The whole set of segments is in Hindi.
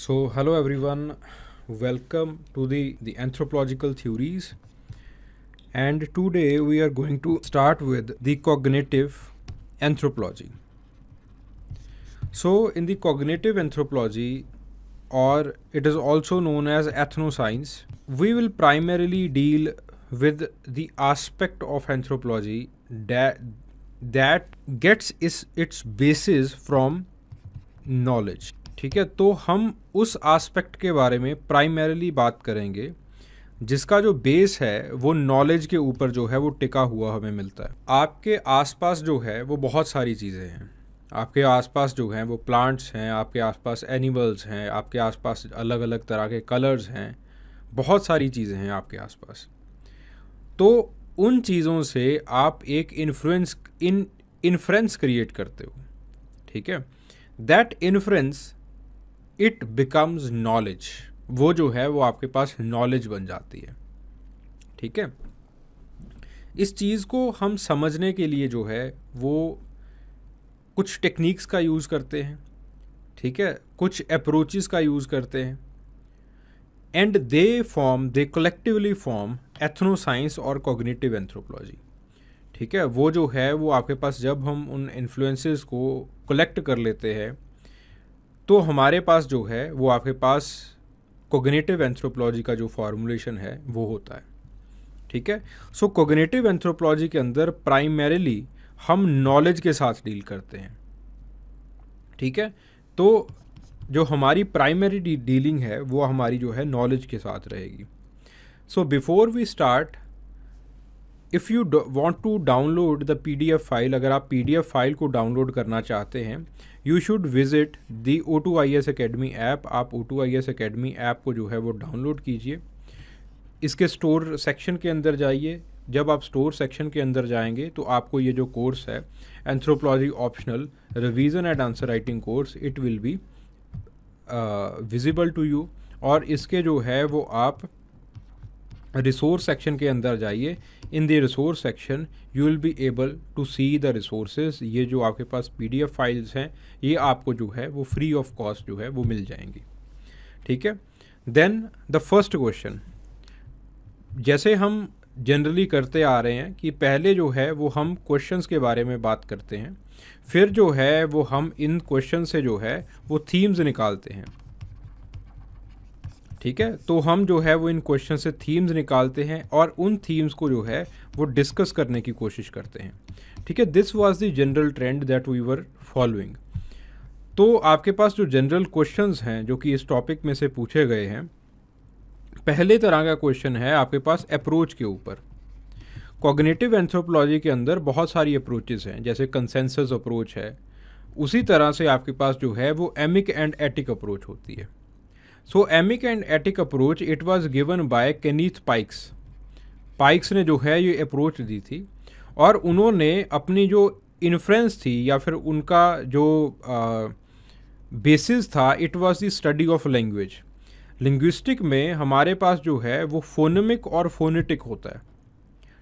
Hello everyone, welcome to the anthropological theories. And today we are going to start with the cognitive anthropology. So, in the cognitive anthropology, or it is also known as ethnoscience, we will primarily deal with the aspect of anthropology that gets its basis from knowledge. ठीक है, तो हम उस एस्पेक्ट के बारे में प्राइमरीली बात करेंगे जिसका जो बेस है वो नॉलेज के ऊपर जो है वो टिका हुआ हमें मिलता है. आपके आसपास जो है वो बहुत सारी चीज़ें हैं. आपके आसपास जो हैं वो प्लांट्स हैं, आपके आसपास एनिमल्स हैं, आपके आसपास अलग अलग तरह के कलर्स हैं, बहुत सारी चीज़ें हैं आपके आसपास. तो उन चीज़ों से आप एक इन्फ्रेंस क्रिएट करते हो. ठीक है, that inference it becomes knowledge. वो जो है वो आपके पास नॉलेज बन जाती है. ठीक है, इस चीज़ को हम समझने के लिए जो है वो कुछ टेक्निक्स का यूज़ करते हैं. ठीक है, कुछ अप्रोचेस का यूज़ करते हैं. एंड दे कलेक्टिवली फॉर्म एथनोसाइंस और कॉग्निटिव एंथ्रोपोलॉजी. ठीक है, वो जो है वो आपके पास जब हम उन इन्फ्लुएंसेस को कलेक्ट कर लेते हैं तो हमारे पास जो है वो आपके पास कॉग्निटिव एंथ्रोपोलॉजी का जो फॉर्मूलेशन है वो होता है. ठीक है, सो कॉग्निटिव एंथ्रोपोलॉजी के अंदर प्राइमरीली हम नॉलेज के साथ डील करते हैं. ठीक है, तो जो हमारी प्राइमरी डीलिंग है वो हमारी जो है नॉलेज के साथ रहेगी. So before we start, if you want to download the PDF file, अगर आप PDF फाइल को डाउनलोड करना चाहते हैं, you should visit the O2IS academy app. आप O2IS अकेडमी ऐप को जो है वो डाउनलोड कीजिए. इसके स्टोर सेक्शन के अंदर जाइए. जब आप स्टोर सेक्शन के अंदर जाएंगे तो आपको ये जो कोर्स है anthropology optional revision and answer writing course, it will be visible to you. और इसके जो है वो आप रिसोर्स सेक्शन के अंदर जाइए. In the resource section you will be able to see the resources. ये जो आपके पास PDF फाइल्स हैं ये आपको जो है वो फ्री ऑफ कॉस्ट जो है वो मिल जाएंगी. ठीक है, देन द फर्स्ट क्वेश्चन, जैसे हम जनरली करते आ रहे हैं कि पहले जो है वो हम क्वेश्चंस के बारे में बात करते हैं, फिर जो है वो हम इन क्वेश्चन से जो है वो थीम्स निकालते हैं. ठीक है, तो हम जो है वो इन क्वेश्चन से थीम्स निकालते हैं और उन थीम्स को जो है वो डिस्कस करने की कोशिश करते हैं. ठीक है, this was the general trend that we were following. तो आपके पास जो जनरल क्वेश्चंस हैं जो कि इस टॉपिक में से पूछे गए हैं, पहले तरह का क्वेश्चन है आपके पास अप्रोच के ऊपर. कॉग्निटिव एंथ्रोपोलॉजी के अंदर बहुत सारी अप्रोचेस हैं, जैसे कंसेंसस अप्रोच है. उसी तरह से आपके पास जो है वो एमिक एंड एटिक अप्रोच होती है. So emic and etic approach it was given by Kenneth Pikes. Pikes ने जो है ये अप्रोच दी थी और उन्होंने अपनी जो इन्फ्रेंस थी या फिर उनका जो बेसिस था, it was the study of language. Linguistic में हमारे पास जो है वो फोनेमिक और फोनेटिक होता है.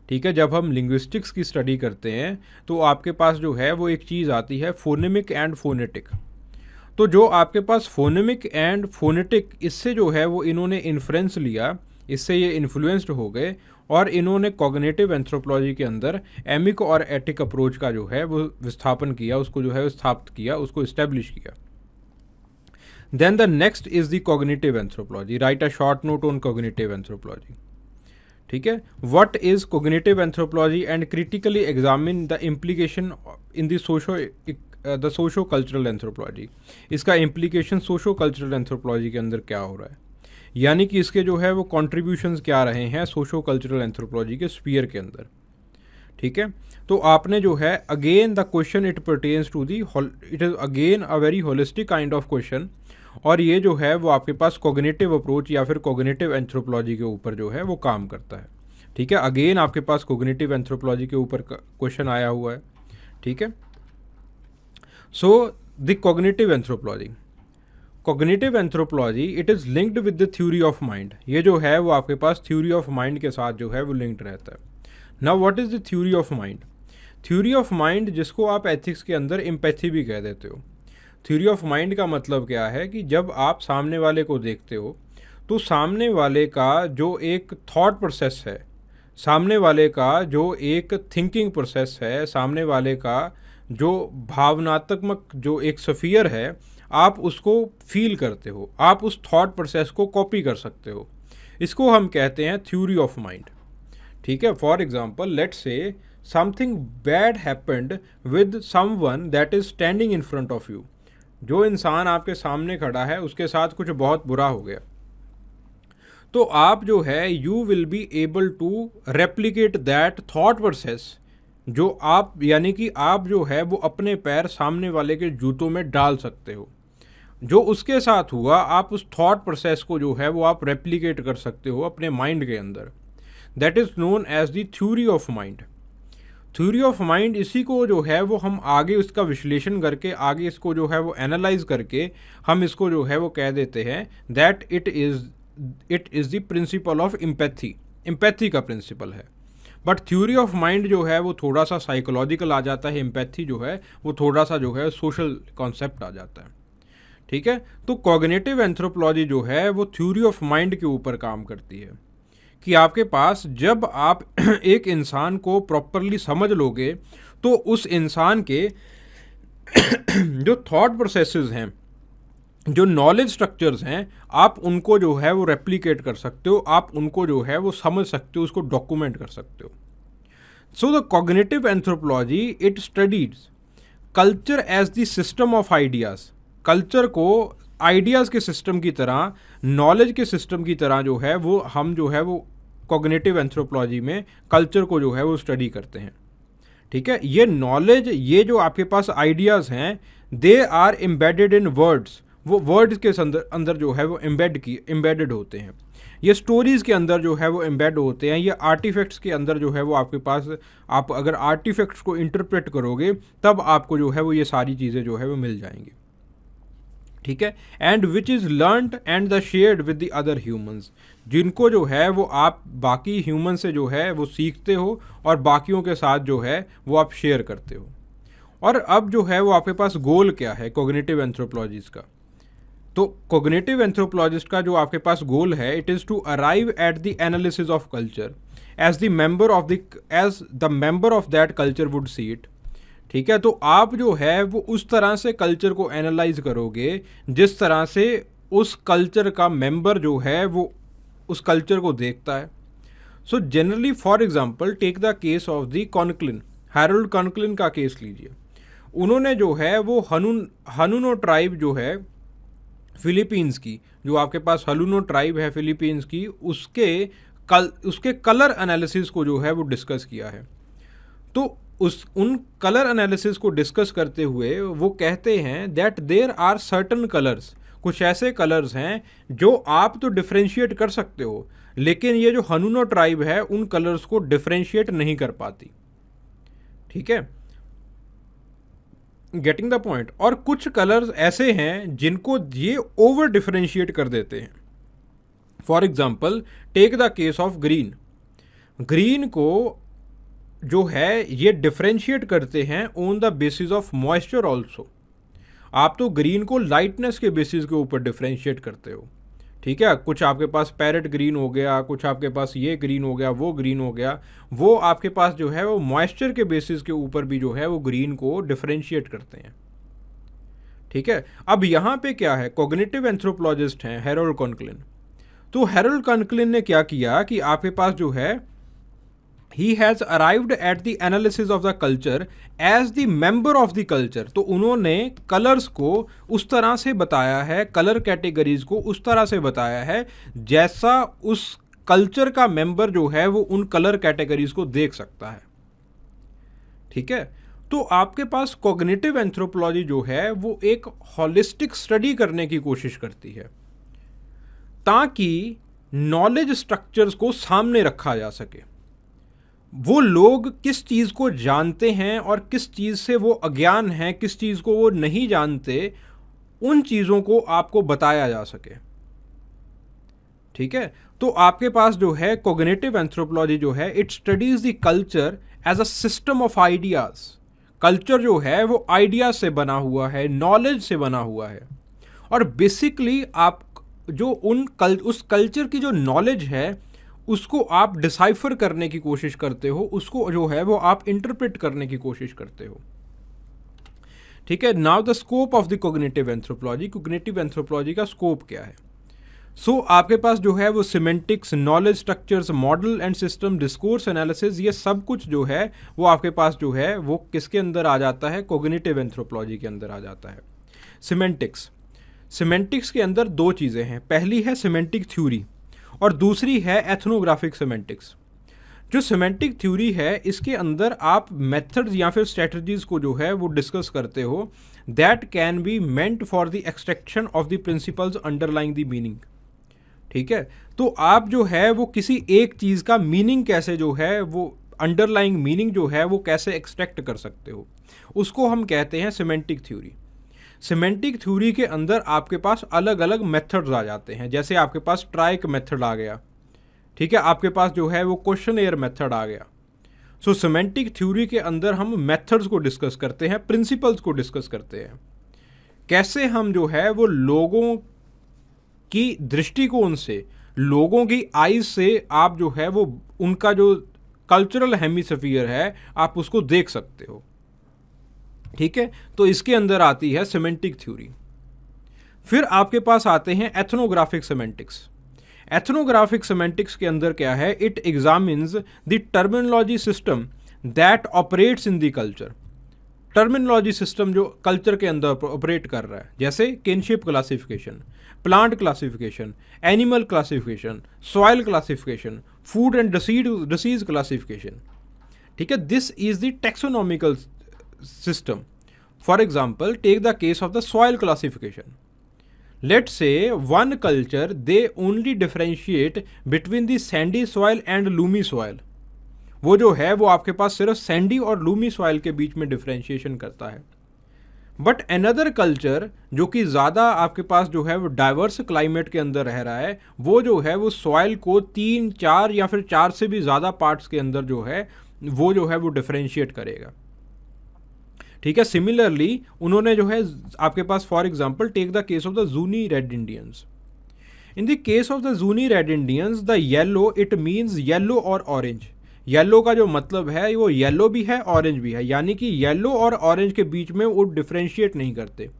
ठीक है, जब हम लिंग्विस्टिक्स की स्टडी करते हैं तो आपके पास जो है वो एक चीज़ आती है फोनेमिक एंड फोनेटिक. तो जो आपके पास फोनेमिक एंड फोनेटिक, इससे जो है वो इन्होंने इन्फ्लुएंस लिया, इससे ये इन्फ्लुएंस्ड हो गए और इन्होंने कॉग्निटिव एंथ्रोपोलॉजी के अंदर एमिक और एटिक अप्रोच का जो है वो विस्थापन किया, उसको जो है स्थापित किया, उसको इस्टेब्लिश किया. Then the next is the cognitive anthropology. Write a short note on cognitive anthropology. ठीक है, what is cognitive anthropology and critically examine the implication in the socio cultural anthropology. इसका इम्प्लीकेशन सोशो कल्चरल एंथ्रोपोलॉजी के अंदर क्या हो रहा है, यानी कि इसके जो है वो कॉन्ट्रीब्यूशंस क्या रहे हैं सोशो कल्चरल एंथ्रोपोलॉजी के स्फीयर के अंदर. ठीक है, तो आपने जो है again the question it pertains to the, it is again a very holistic kind of question. और ये जो है वो आपके पास कॉग्निटिव अप्रोच या फिर कॉग्निटिव एंथ्रोपोलॉजी के ऊपर जो है वो काम करता है. ठीक है, अगेन आपके पास कॉग्निटिव एंथ्रोपोलॉजी के ऊपर क्वेश्चन आया हुआ है. ठीक है, सो the cognitive anthropology. Cognitive anthropology it is linked with the theory of mind. ये जो है वो आपके पास थ्योरी ऑफ माइंड के साथ जो है वो लिंक्ड रहता है. Now what is the theory of mind? Theory of mind जिसको आप एथिक्स के अंदर एम्पैथी भी कह देते हो. थ्योरी ऑफ माइंड का मतलब क्या है कि जब आप सामने वाले को देखते हो तो सामने वाले का जो एक थॉट प्रोसेस है, सामने वाले का जो एक थिंकिंग प्रोसेस है, सामने वाले का जो भावनात्मक जो एक सफ़ियर है, आप उसको फील करते हो, आप उस थॉट प्रोसेस को कॉपी कर सकते हो। इसको हम कहते हैं थ्योरी ऑफ माइंड। ठीक है, फॉर एग्जाम्पल लेट्स से something bad happened with someone that is standing in front of you. जो इंसान आपके सामने खड़ा है उसके साथ कुछ बहुत बुरा हो गया, तो आप जो है you will be able to replicate that thought process, जो आप यानी कि आप जो है वो अपने पैर सामने वाले के जूतों में डाल सकते हो। जो उसके साथ हुआ आप उस थॉट प्रोसेस को जो है वो आप रेप्लिकेट कर सकते हो अपने माइंड के अंदर। That is known as the theory of mind. Theory of mind इसी को जो है वो हम आगे उसका विश्लेषण करके, आगे इसको जो है वो एनालाइज करके हम इसको जो है वो कह देते हैं that it is the principle of empathy. Empathy का प्रिंसिपल है। बट थ्योरी ऑफ माइंड जो है वो थोड़ा सा साइकोलॉजिकल आ जाता है, एम्पैथी जो है वो थोड़ा सा जो है सोशल कॉन्सेप्ट आ जाता है। ठीक है, तो कॉग्निटिव एंथ्रोपोलॉजी जो है वो थ्योरी ऑफ माइंड के ऊपर काम करती है कि आपके पास जब आप एक इंसान को प्रॉपरली समझ लोगे तो उस इंसान के जो थॉट प्रोसेसेस हैं, जो नॉलेज स्ट्रक्चर्स हैं, आप उनको जो है वो रेप्लिकेट कर सकते हो, आप उनको जो है वो समझ सकते हो, उसको डॉक्यूमेंट कर सकते हो। So the cognitive anthropology it studies culture as the system of ideas. Culture को आइडियाज़ के सिस्टम की तरह, नॉलेज के सिस्टम की तरह जो है वो हम जो है वो कॉग्निटिव एंथ्रोपोलॉजी में कल्चर को जो है वो स्टडी करते हैं। ठीक है, ये नॉलेज, ये जो आपके पास आइडियाज़ हैं, they are embedded in words. वो वर्ड्स के अंदर जो है वो एम्बेडेड होते हैं। ये स्टोरीज़ के अंदर जो है वो एम्बेड होते हैं। ये आर्टिफैक्ट्स के अंदर जो है वो आपके पास, आप अगर आर्टिफैक्ट्स को इंटरप्रेट करोगे तब आपको जो है वो ये सारी चीज़ें जो है वो मिल जाएंगी। ठीक है, and which is learned and the shared with the other humans, जिनको जो है वो आप बाकी ह्यूमन से जो है वो सीखते हो और बाकियों के साथ जो है वो आप शेयर करते हो। और अब जो है वो आपके पास गोल क्या है कॉग्निटिव एंथ्रोपोलॉजिस्ट का? तो कॉग्निटिव एंथ्रोपोलॉजिस्ट का जो आपके पास गोल है, it is to arrive at the analysis of culture as the member of that culture would see it. ठीक है, तो आप जो है वो उस तरह से कल्चर को एनालाइज करोगे जिस तरह से उस कल्चर का मेंबर जो है वो उस कल्चर को देखता है। So generally for example take the case of the Conklin. Harold Conklin का केस लीजिए। उन्होंने जो है वो हनुनो ट्राइब जो है फिलीपींस की, जो आपके पास हलुनो ट्राइब है फिलीपींस की, उसके कलर एनालिसिस को जो है वो डिस्कस किया है। तो उन कलर एनालिसिस को डिस्कस करते हुए वो कहते हैं that there are certain colours, कुछ ऐसे कलर्स हैं जो आप तो डिफ्रेंशिएट कर सकते हो, लेकिन ये जो हनुनो ट्राइब है उन कलर्स को डिफ्रेंशिएट नहीं कर पाती। ठीक है, गेटिंग द पॉइंट। और कुछ कलर्स ऐसे हैं जिनको ये ओवर डिफ्रेंशिएट कर देते हैं। For example take the case of green. Green को जो है ये डिफ्रेंशिएट करते हैं on the basis of moisture also. आप तो ग्रीन को लाइटनेस के बेसिस के ऊपर डिफ्रेंशिएट करते हो। ठीक है, कुछ आपके पास पैरेट ग्रीन हो गया, कुछ आपके पास ये ग्रीन हो गया, वो ग्रीन हो गया, वो आपके पास जो है वो मॉइस्चर के बेसिस के ऊपर भी जो है वो ग्रीन को डिफरेंशिएट करते हैं। ठीक है, अब यहाँ पे क्या है, कॉग्निटिव एंथ्रोपोलॉजिस्ट हैं हैरोल्ड कॉन्क्लिन। तो हैरोल्ड कॉन्क्लिन ने क्या किया कि आपके पास जो है he has arrived at the analysis of the culture as the member of the culture। तो उन्होंने कलर्स को उस तरह से बताया है, कलर कैटेगरीज को उस तरह से बताया है जैसा उस कल्चर का मेंबर जो है वो उन कलर कैटेगरीज को देख सकता है। ठीक है, तो आपके पास कॉग्निटिव एंथ्रोपोलॉजी जो है वो एक हॉलिस्टिक स्टडी करने की कोशिश करती है ताकि नॉलेज स्ट्रक्चर्स को सामने रखा जा सके। वो लोग किस चीज़ को जानते हैं और किस चीज़ से वो अज्ञान हैं, किस चीज़ को वो नहीं जानते, उन चीज़ों को आपको बताया जा सके। ठीक है, तो आपके पास जो है कॉग्निटिव एंथ्रोपोलॉजी जो है it studies the culture as a system of ideas. Culture जो है वो आइडिया से बना हुआ है, नॉलेज से बना हुआ है। और बेसिकली आप जो उस कल्चर की जो नॉलेज है उसको आप डिसाइफर करने की कोशिश करते हो, उसको जो है वो आप इंटरप्रेट करने की कोशिश करते हो। ठीक है, now the scope of the cognitive anthropology, cognitive anthropology का स्कोप क्या है? आपके पास जो है वो semantics, knowledge structures, model and system, discourse analysis, ये सब कुछ जो है वो आपके पास जो है वो किसके अंदर आ जाता है? कोग्निटिव एंथ्रोपोलॉजी के अंदर आ जाता है। सिमेंटिक्स के अंदर दो चीज़ें हैं, पहली है सिमेंटिक थ्योरी और दूसरी है एथनोग्राफिक सिमेंटिक्स। जो सिमेंटिक थ्योरी है इसके अंदर आप मेथड्स या फिर स्ट्रेटजीज को जो है वो डिस्कस करते हो that can be meant for the extraction of the principles underlying the meaning. ठीक है, तो आप जो है वो किसी एक चीज़ का मीनिंग कैसे जो है वो अंडरलाइंग मीनिंग जो है वो कैसे एक्सट्रैक्ट कर सकते हो, उसको हम कहते हैं सिमेंटिक थ्योरी। सिमेंटिक थ्योरी के अंदर आपके पास अलग अलग मेथड्स आ जाते हैं, जैसे आपके पास ट्राइक मेथड आ गया, ठीक है, आपके पास जो है वो क्वेश्चनेयर मेथड आ गया। सिमेंटिक थ्योरी के अंदर हम मेथड्स को डिस्कस करते हैं, प्रिंसिपल्स को डिस्कस करते हैं, कैसे हम जो है वो लोगों की दृष्टिकोण से, लोगों की आईज से आप जो है वो उनका जो कल्चरल हेमिस्फीयर है आप उसको देख सकते हो। ठीक है, तो इसके अंदर आती है सिमेंटिक थ्योरी। फिर आपके पास आते हैं एथनोग्राफिक सिमेंटिक्स। एथनोग्राफिक सिमेंटिक्स के अंदर क्या है? It examines the terminology system that operates in the culture. Terminology system जो कल्चर के अंदर ऑपरेट कर रहा है, जैसे kinship classification, plant classification, animal classification, soil classification, food and disease classification. ठीक है, this is the taxonomical system. For example, take the case of the soil classification. Let's say one culture, they only differentiate between the sandy soil and loamy soil. वो जो है वो आपके पास सिर्फ सैंडी और लूमी सॉइल के बीच में डिफ्रेंशिएशन करता है। बट अनदर कल्चर जो कि ज़्यादा आपके पास जो है वो डाइवर्स क्लाइमेट के अंदर रह रहा है, वो जो है वो सॉइल को 3, 4 या फिर 4 से भी ज़्यादा पार्ट्स के अंदर जो है वो डिफ्रेंशिएट करेगा। ठीक है, सिमिलरली उन्होंने जो है आपके पास for example take the case of the Zuni red Indians. In the case of the Zuni red Indians the yellow it means yellow और ऑरेंज। येलो का जो मतलब है वो येलो भी है ऑरेंज भी है, यानी कि येलो और ऑरेंज के बीच में वो डिफ्रेंशिएट नहीं करते।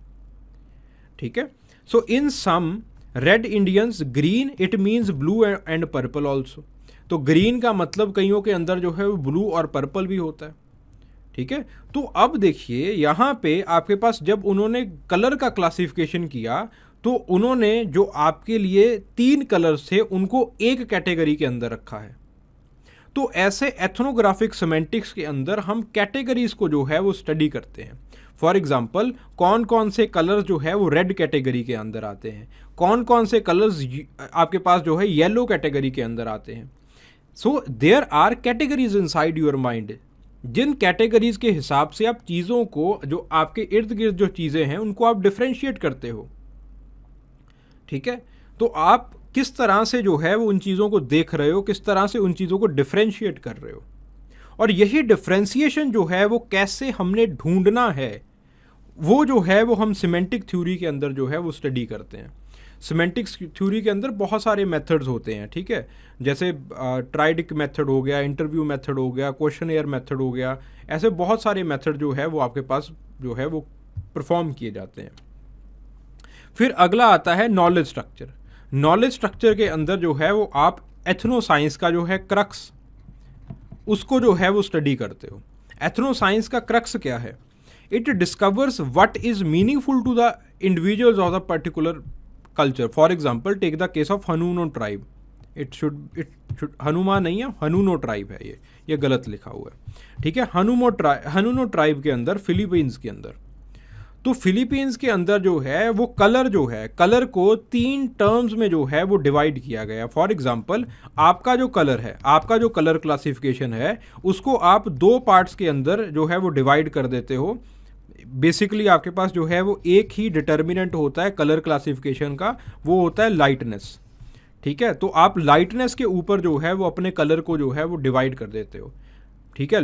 ठीक है, so in some red Indians green it means blue and purple also. तो ग्रीन का मतलब कईयों के अंदर जो है वो ब्लू और पर्पल भी होता है। ठीक है, तो अब देखिए यहाँ पे आपके पास जब उन्होंने कलर का क्लासिफिकेशन किया तो उन्होंने जो आपके लिए 3 कलर्स थे उनको एक कैटेगरी के अंदर रखा है। तो ऐसे एथनोग्राफिक सिमेंटिक्स के अंदर हम कैटेगरीज को जो है वो स्टडी करते हैं। फॉर एग्जांपल, कौन कौन से कलर्स जो है वो रेड कैटेगरी के अंदर आते हैं, कौन कौन से कलर्स आपके पास जो है येलो कैटेगरी के अंदर आते हैं। So there are categories inside your mind, जिन कैटेगरीज के हिसाब से आप चीज़ों को, जो आपके इर्द गिर्द जो चीज़ें हैं उनको आप डिफ्रेंशिएट करते हो। ठीक है, तो आप किस तरह से जो है वो उन चीज़ों को देख रहे हो, किस तरह से उन चीज़ों को डिफ्रेंशिएट कर रहे हो, और यही डिफ्रेंशिएशन जो है वो कैसे हमने ढूंढना है वो जो है वो हम सिमेंटिक थ्योरी के अंदर जो है वो स्टडी करते हैं। सिमेंटिक थ्योरी के अंदर बहुत सारे मेथड्स होते हैं। ठीक है, जैसे ट्राइडिक मेथड हो गया, इंटरव्यू मेथड हो गया, क्वेश्चनेयर मेथड हो गया, ऐसे बहुत सारे मेथड जो है वो आपके पास जो है वो परफॉर्म किए जाते हैं। फिर अगला आता है नॉलेज स्ट्रक्चर। नॉलेज स्ट्रक्चर के अंदर जो है वो आप एथनो साइंस का जो है क्रक्स, उसको जो है वो स्टडी करते हो। एथनो साइंस का क्रक्स क्या है? It discovers what is meaningful to the individuals of the particular culture. For example, take the case of Hanunoo tribe. It should Hanuman नहीं है, हनूनो ट्राइब है, ये गलत लिखा हुआ है। ठीक है, हनूनो ट्राइब के अंदर, फिलीपींस के अंदर, तो फिलीपींस के अंदर जो है वो कलर जो है, कलर को 3 टर्म्स में जो है वो डिवाइड किया गया। फॉर एग्जाम्पल, आपका जो कलर है, आपका जो कलर क्लासिफिकेशन है, उसको आप 2 पार्ट्स के अंदर जो है वो डिवाइड कर देते हो। बेसिकली आपके पास जो है वो एक ही डिटर्मिनेंट होता है कलर क्लासिफिकेशन का, वो होता है लाइटनेस। ठीक है, तो आप लाइटनेस के ऊपर जो है वो अपने कलर को जो है वो डिवाइड कर देते हो। ठीक है,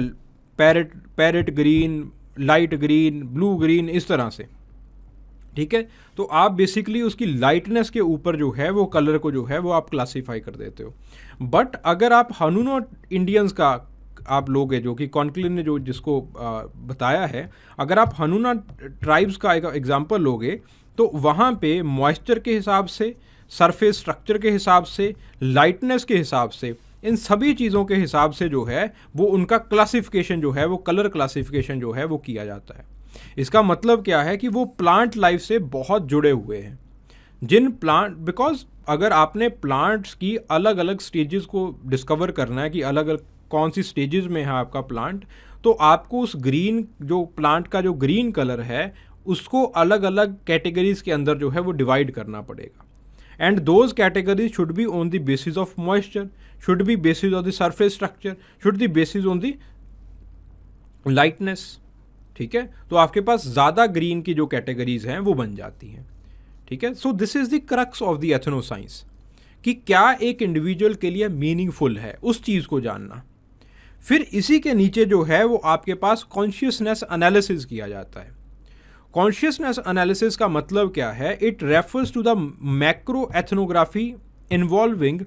parrot green, light green, blue green, इस तरह से, ठीक है। तो आप बेसिकली उसकी लाइटनेस के ऊपर जो है वो कलर को जो है वो आप क्लासीफाई कर देते हो। बट अगर आप हनूनो इंडियंस का आप लोग हैं, जो कि कॉन्क्लेव ने जो जिसको बताया है, अगर आप हनूना ट्राइब्स का एग्जांपल लोगे तो वहाँ पे मॉइस्चर के हिसाब से, सरफेस स्ट्रक्चर के हिसाब से, लाइटनेस के हिसाब से, इन सभी चीज़ों के हिसाब से जो है वो उनका क्लासिफिकेशन जो है वो कलर क्लासिफिकेशन जो है वो किया जाता है। इसका मतलब क्या है कि वो प्लांट लाइफ से बहुत जुड़े हुए हैं। जिन प्लांट, बिकॉज अगर आपने प्लांट्स की अलग अलग स्टेजेस को डिस्कवर करना है कि अलग अलग कौन सी स्टेजेस में है आपका प्लांट, तो आपको उस ग्रीन जो प्लांट का जो ग्रीन कलर है उसको अलग अलग कैटेगरीज के अंदर जो है वो डिवाइड करना पड़ेगा। And those categories should be on the basis of moisture, should be basis on the surface structure, should be basis on the lightness, ठीक है। तो आपके पास ज़्यादा ग्रीन की जो कैटेगरीज हैं वो बन जाती हैं, ठीक है। So this is the crux of the ethnoscience, कि क्या एक इंडिविजुअल के लिए मीनिंगफुल है उस चीज़ को जानना। फिर इसी के नीचे जो है वो आपके पास कॉन्शियसनेस एनालिसिस किया जाता है। कॉन्शियसनेस एनालिसिस का मतलब क्या है? It refers to the macro ethnography involving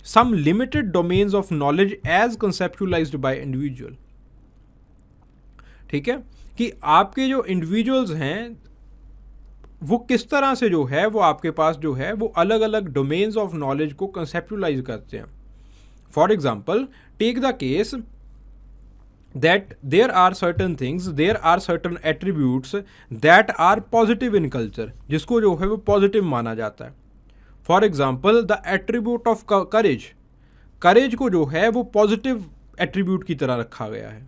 some limited domains of knowledge as conceptualised by individual, ठीक है। कि आपके जो इंडिविजुअल्स हैं वो किस तरह से जो है वो आपके पास जो है वो अलग अलग डोमेन्स ऑफ नॉलेज को कंसेप्चुलाइज करते हैं। For example, take the case that there are certain things, there are certain attributes that are positive in culture, जिसको जो है वो पॉजिटिव माना जाता है। For example, the attribute of courage, courage को जो है वो पॉजिटिव एट्रीब्यूट की तरह रखा गया है।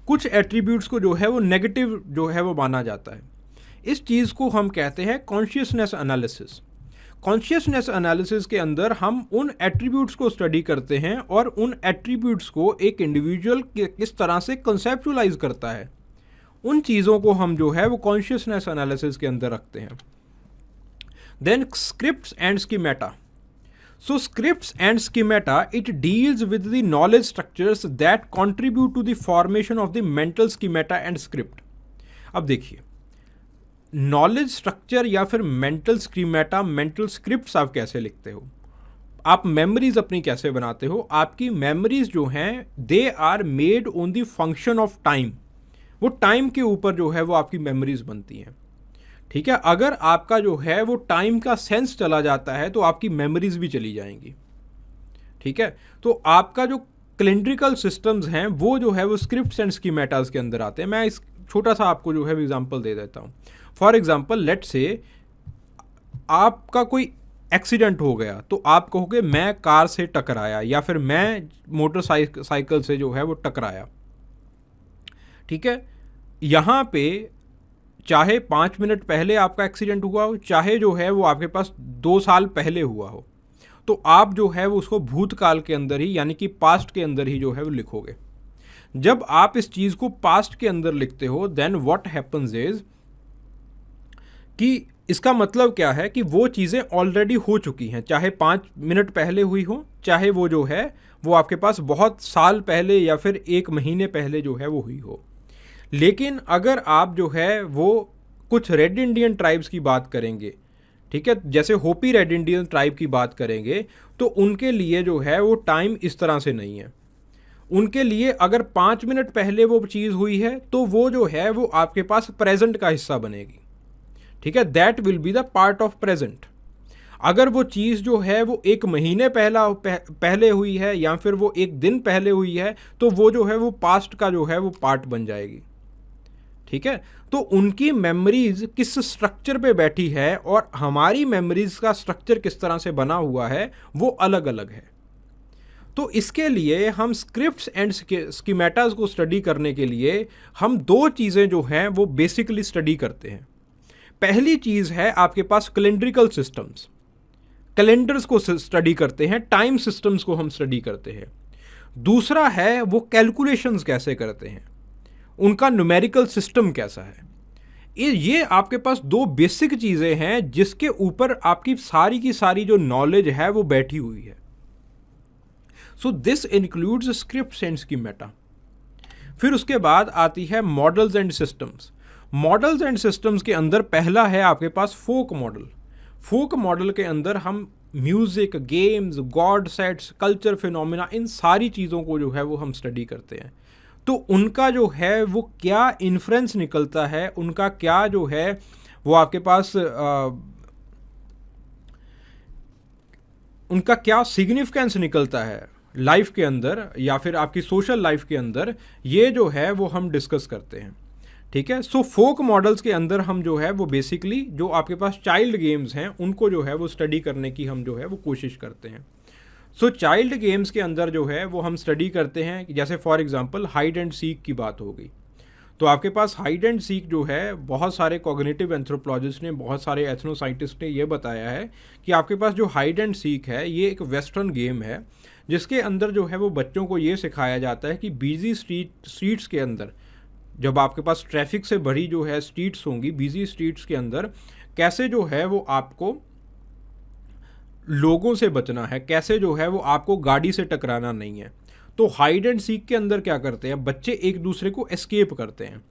कुछ एट्रीब्यूट्स को जो है वो नेगेटिव जो है वो माना जाता है। इस चीज़ को हम कहते हैं कॉन्शियसनेस एनालिसिस। कॉन्शियसनेस एनालिसिस के अंदर हम उन एट्रीब्यूट्स को स्टडी करते हैं और उन एट्रीब्यूट्स को एक इंडिविजुअल किस तरह से कंसेप्चुलाइज करता है, उन चीज़ों को हम जो है वो कॉन्शियसनेस एनालिसिस के अंदर रखते हैं। Then scripts and schemata. So scripts and schemata, it deals with the knowledge structures that contribute to the formation of the mental schemata and script. अब देखिए, नॉलेज स्ट्रक्चर या फिर मेंटल स्कीमेटा, मेंटल स्क्रिप्ट्स आप कैसे लिखते हो, आप मेमोरीज अपनी कैसे बनाते हो। आपकी मेमोरीज जो हैं they are made on the function of time, वो टाइम के ऊपर जो है वो आपकी मेमोरीज बनती हैं, ठीक है। अगर आपका जो है वो टाइम का सेंस चला जाता है तो आपकी मेमोरीज भी चली जाएंगी, ठीक है। तो आपका जो कैलेंड्रिकल सिस्टम्स हैं वो जो है वो स्क्रिप्ट्स एंड स्कीमेटास के अंदर आते हैं। मैं इस छोटा सा आपको जो है एग्जांपल दे देता हूँ। फॉर एग्जाम्पल, लेट से आपका कोई एक्सीडेंट हो गया तो आप कहोगे मैं कार से टकराया या फिर मैं मोटरसाइकिल से जो है वो टकराया, ठीक है। यहाँ पे चाहे 5 मिनट पहले आपका एक्सीडेंट हुआ हो, चाहे जो है वो आपके पास 2 साल पहले हुआ हो, तो आप जो है वो उसको भूतकाल के अंदर ही यानी कि पास्ट के अंदर ही जो है वो लिखोगे। जब आप इस चीज़ को पास्ट के अंदर लिखते हो, देन व्हाट हैपन्स इज कि इसका मतलब क्या है कि वो चीज़ें ऑलरेडी हो चुकी हैं, चाहे 5 मिनट पहले हुई हो, चाहे वो जो है वो आपके पास बहुत साल पहले या फिर 1 महीने पहले जो है वो हुई हो। लेकिन अगर आप जो है वो कुछ रेड इंडियन ट्राइब्स की बात करेंगे, ठीक है, जैसे होपी रेड इंडियन ट्राइब की बात करेंगे, तो उनके लिए जो है वो टाइम इस तरह से नहीं है। उनके लिए अगर 5 मिनट पहले वो चीज़ हुई है तो वो जो है वो आपके पास प्रेजेंट का हिस्सा बनेगी, ठीक है। That will be the part of present. अगर वो चीज़ जो है वो 1 महीने पहले हुई है या फिर वो 1 दिन पहले हुई है तो वो जो है वो पास्ट का जो है वो पार्ट बन जाएगी, ठीक है। तो उनकी मेमोरीज किस स्ट्रक्चर पे बैठी है और हमारी मेमोरीज का स्ट्रक्चर किस तरह से बना हुआ है वो अलग अलग है। तो इसके लिए हम स्क्रिप्ट्स एंड स्कीमेटास को स्टडी करने के लिए हम 2 चीज़ें जो हैं वो बेसिकली स्टडी करते हैं। पहली चीज़ है आपके पास कैलेंड्रिकल सिस्टम्स, कैलेंडर्स को स्टडी करते हैं, टाइम सिस्टम्स को हम स्टडी करते हैं। दूसरा है वो कैलकुलेशंस कैसे करते हैं, उनका न्यूमेरिकल सिस्टम कैसा है। ये आपके पास 2 बेसिक चीज़ें हैं जिसके ऊपर आपकी सारी की सारी जो नॉलेज है वो बैठी हुई है। So this includes scripts and schemata. फिर उसके बाद आती है models and systems. Models and systems के अंदर पहला है आपके पास फोक मॉडल। फोक मॉडल के अंदर हम music, games, god sets, culture phenomena, इन सारी चीज़ों को जो है वो हम स्टडी करते हैं। तो उनका जो है वो क्या इन्फ्रेंस निकलता है, उनका क्या जो है वो आपके पास उनका क्या सिग्निफिकेंस निकलता है लाइफ के अंदर या फिर आपकी सोशल लाइफ के अंदर, ये जो है वो हम डिस्कस करते हैं। ठीक है, सो फोक मॉडल्स के अंदर हम जो है वो बेसिकली जो आपके पास चाइल्ड गेम्स हैं उनको जो है वो स्टडी करने की हम जो है वो कोशिश करते हैं। सो चाइल्ड गेम्स के अंदर जो है वो हम स्टडी करते हैं, जैसे for example hide and seek की बात हो गई। तो आपके पास हाइड एंड सीक जो है, बहुत सारे कॉग्निटिव एंथ्रोपोलॉजिस्ट ने, बहुत सारे एथनो साइंटिस्ट ने ये बताया है कि आपके पास जो हाइड एंड सीक है ये एक वेस्टर्न गेम है, जिसके अंदर जो है वो बच्चों को ये सिखाया जाता है कि बिजी स्ट्रीट्स के अंदर, जब आपके पास ट्रैफिक से भरी जो है स्ट्रीट्स होंगी, बिजी स्ट्रीट्स के अंदर कैसे जो है वो आपको लोगों से बचना है, कैसे जो है वो आपको गाड़ी से टकराना नहीं है। तो हाइड एंड सीक के अंदर क्या करते हैं बच्चे, एक दूसरे को एस्केप करते हैं।